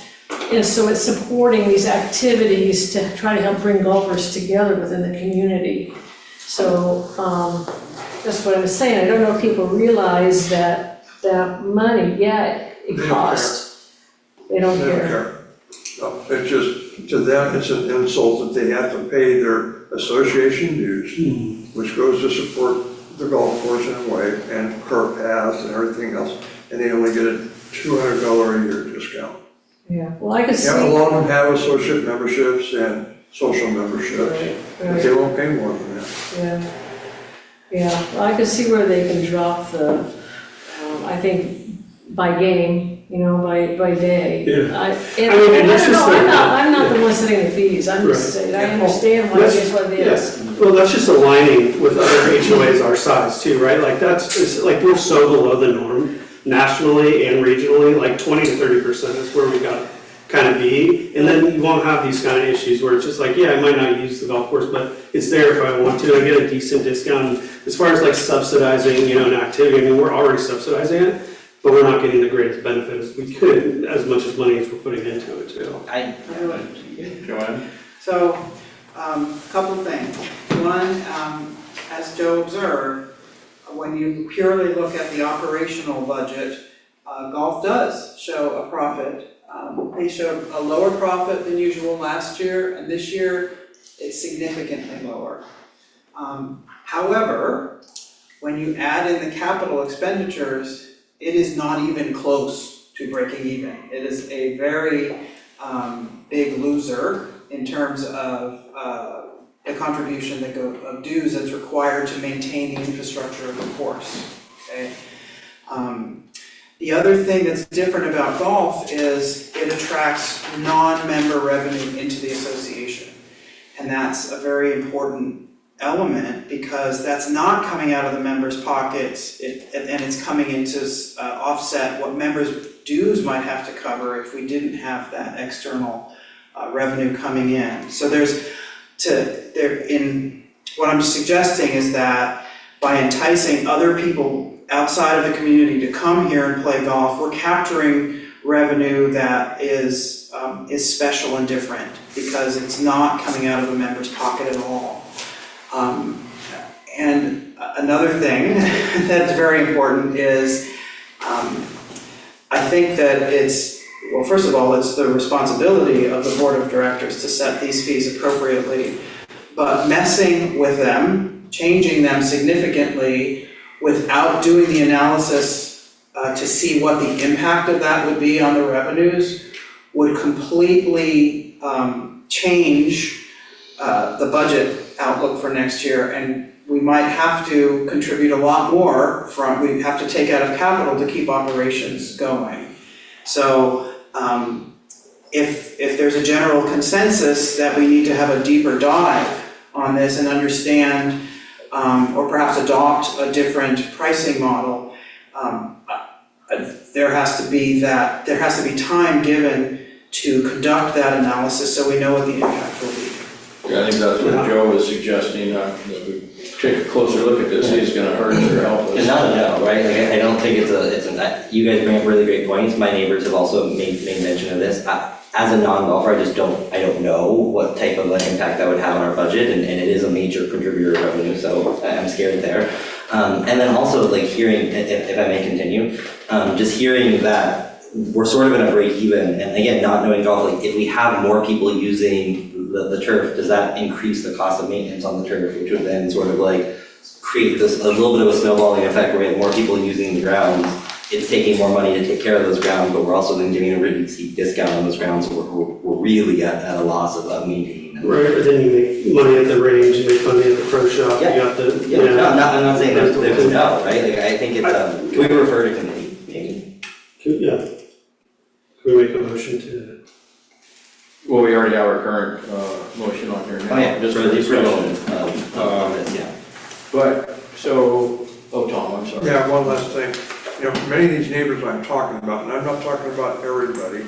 And so it's supporting these activities to try to help bring golfers together within the community. So that's what I'm saying. I don't know if people realize that money, yeah, it They don't costs. They don't They don't care. care. No, it's just, to them, it's an insult that they have to pay their association dues, which goes to support the golf course in a way, and curb paths and everything else, and they only get a $200 a year discount. Yeah, well, I could see. Yeah, a lot of them have associate memberships and social memberships, Right, but right. they won't pay more than that. Yeah, yeah, well, I can see where they can drop the, I think, by game, by day. Yeah. I and don't that's just know, like- I'm not the one setting the fees, I'm just Right. saying, I understand why it is what it is. Yes, well, that's just aligning with other HOAs our size too, right? Like it's like we're so below the norm nationally and regionally, like 20 to 30% is where we gotta kind of be. And then you won't have these kind of issues where it's just like, yeah, I might not use the golf course, but it's there if I want to. I get a decent discount. As far as like subsidizing, an activity, I mean, we're already subsidizing it, but we're not getting the greatest benefit as we could, as much as money as we're putting into it too. Joanne? So, couple things. One, as Joe observed, when you purely look at the operational budget, golf does show a profit. They showed a lower profit than usual last year, and this year it's significantly lower. However, when you add in the capital expenditures, it is not even close to breaking even. It is a very big loser in terms of the contribution of dues that's required to maintain the infrastructure of the course, okay? The other thing that's different about golf is it attracts non-member revenue into the association. And that's a very important element because that's not coming out of the members' pockets and it's coming in to offset what members' dues might have to cover if we didn't have that external revenue coming in. So what I'm suggesting is that by enticing other people outside of the community to come here and play golf, we're capturing revenue that is special and different because it's not coming out of a member's pocket at all. And another thing that's very important is I think that well, first of all, it's the responsibility of the board of directors to set these fees appropriately, but messing with them, changing them significantly without doing the analysis to see what the impact of that would be on the revenues would completely change the budget outlook for next year, and we might have to contribute a lot more we'd have to take out of capital to keep operations going. So if there's a general consensus that we need to have a deeper dive on this and understand or perhaps adopt a different pricing model, there has to be time given to conduct that analysis so we know what the impact will be. Yeah, I think that's what Joe was suggesting, that we take a closer look at this, see if it's gonna hurt us or help us. And not a no, right? Like, I don't think you guys bring up really great points. My neighbors have also made mention of this. As a non-golfer, I don't know what type of an impact that would have on our budget, and it is a major contributor of revenue, so I'm scared there. And then also like hearing, if I may continue, just hearing that we're sort of in a break even, and again, not knowing golf, like if we have more people using the turf, does that increase the cost of maintenance on the turf, which would then sort of like create a little bit of a snowballing effect where we have more people using the grounds, it's taking more money to take care of those grounds, but we're also then giving a really steep discount on those grounds, so we're really at a loss of maintaining them. Right, but then you make money at the range, you make money at the pro shop, you Yeah. got the, Yeah, no, I'm not saying there's no, right, like, I think it's, can we refer to committee, maybe? Yeah. Can we make a motion to? Well, we already have our current, motion on here now. Oh, yeah, just for for the discussion. approval of this, yeah. But, so, oh, Tom, I'm sorry. Yeah, one last thing, many of these neighbors I'm talking about, and I'm not talking about everybody,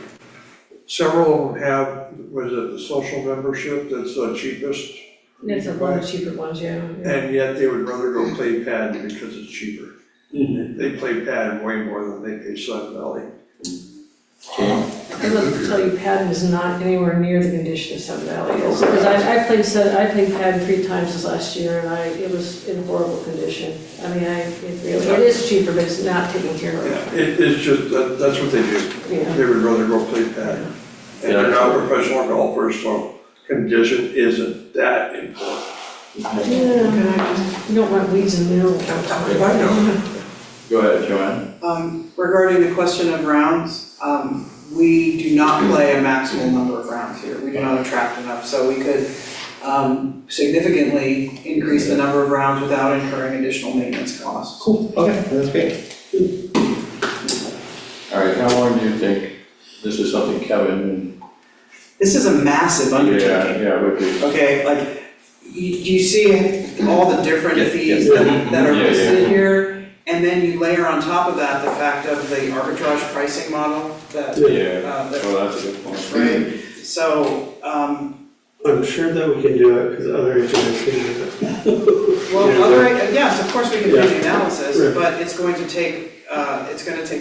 several of them have, was it the social membership that's the cheapest? It's one of the cheaper ones, yeah. And yet they would rather go play pad because it's cheaper. They play pad way more than they pay Sun Valley. I love to tell you, padding is not anywhere near the condition of Sun Valley is, because I played padding 3 times this last year, and it was in horrible condition. I mean, it is cheaper, but it's not taken care of. Yeah, it's just, that's what they do. Yeah. They would rather go play pad. And they're not professional golfers, so condition isn't that important. Yeah, you don't want weeds in the middle of the I know. Go ahead, Joanne. Regarding the question of rounds, we do not play a maximal number of rounds here. We do not attract enough, so we could significantly increase the number of rounds without incurring additional maintenance costs. Cool, okay, that's great. All right, how long do you think, this is something Kevin This is a massive and, undertaking. yeah, would be. Okay, like, you see all the different Yeah, fees yeah. that are Yeah, yeah. listed here, and then you layer on top of that the fact of the arbitrage pricing model that, Yeah, that, well, that's a good point. right? So, I'm sure that we can do it, because other HOAs can do it. well, Yeah. yes, of course we can do the Yeah. analysis, Right. but it's going to take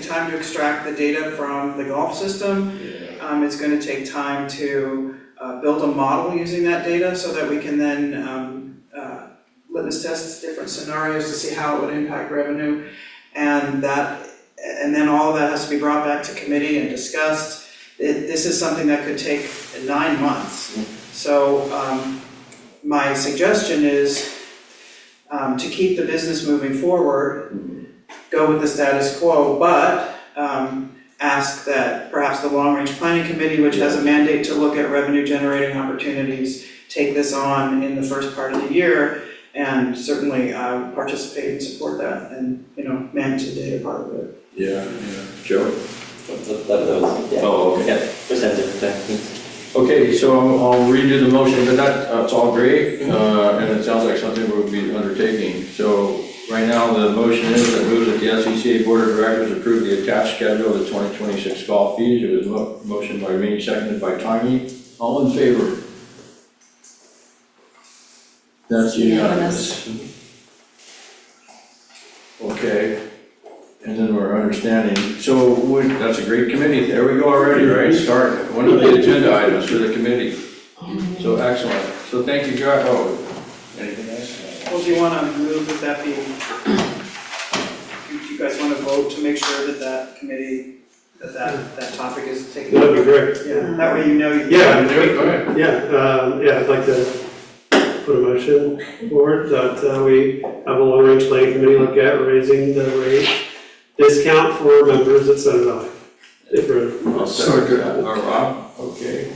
time to extract the data from the golf system. It's gonna take time to build a model using that data so that we can then litmus test different scenarios to see how it would impact revenue. And then all of that has to be brought back to committee and discussed. This is something that could take 9 months. So my suggestion is to keep the business moving forward, go with the status quo, but ask that perhaps the long-range planning committee, which has a mandate to look at revenue-generating opportunities, take this on in the first part of the year, and certainly participate and support that, and, manage the data part of it. Yeah, Joe? Yeah. Oh, okay. Yeah, percentage. Okay, so I'll redo the motion, but that's all great, and it sounds like something we'll be undertaking. So right now, the motion is that moves that the SCCA Board of Directors approve the attached schedule of the 2026 golf fees. It was motion by me, seconded by Tiny. All in favor? That's unanimous. Okay, and then we're understanding, so that's a great committee, there we go already, right? Start, one of the agenda items for the committee. So excellent, so thank you, guys. Oh, anything else? Well, do you wanna move that be, do you guys wanna vote to make sure that committee, that topic is taken? That'd be great. Yeah, that way you know. Yeah, Do it, go ahead. Yeah, I'd like to put a motion forward that we have a long-range planning committee look at raising the rate discount for members at Sun Valley. If we're, I'll second that. Rob, okay.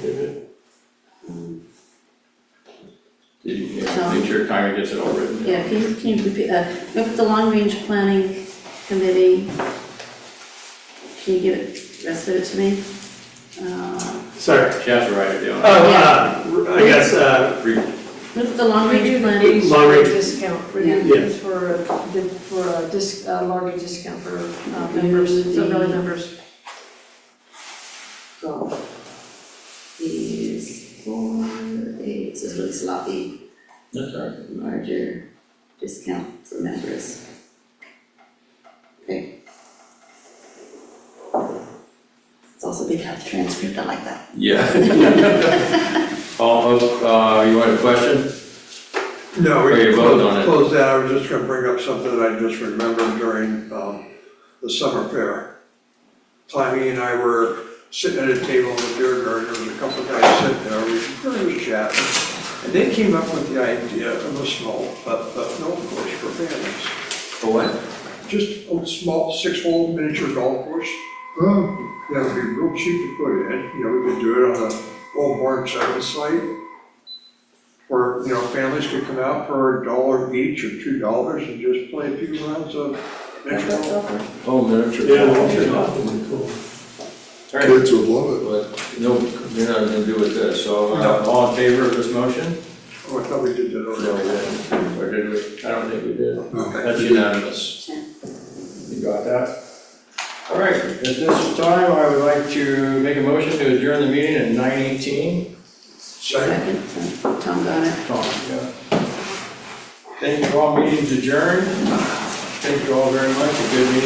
Did you, make sure Kyrie gets it all written down? Yeah, can you repeat, with the long-range planning committee, can you give it, rest of it to me? sorry. She has to write it down. I guess, With the long-range Review the planning, fees Long for range. discount, Yeah. review fees for a larger discount for members, Sun Valley members. golf fees for this is really sloppy, That's all right. larger discount for members. Okay. It's also big health transcript, I like that. Yeah. You want a question? No, Or we you can vote on it. close that, I was just gonna bring up something that I just remembered during, the summer fair. Tommy and I were sitting at a table in the beer garden, there was a couple of guys sitting there, we were chatting. And they came up with the idea of a small, but no, of course, for families. For what? just a small 6-hole miniature golf course. That would be real cheap to put in, you know, we could do it on the old Warren Seven site. Where, you know, families could come out for $1 each or $2 and just play a few rounds of miniature golf. Oh, miniature. Yeah, golf. that's awfully cool. All right, Kids would love it. but no, you're not gonna do with this, so all in favor of this motion? Oh, I thought we did that No, we already. didn't. Or did we? I don't think we did. Okay. That's unanimous. You got that? All right, at this time, I would like to make a motion to adjourn the meeting at 9:18. Second. Second, Tom got it. Tom, yeah. Thank you all, meeting's adjourned. Thank you all very much, a good meeting.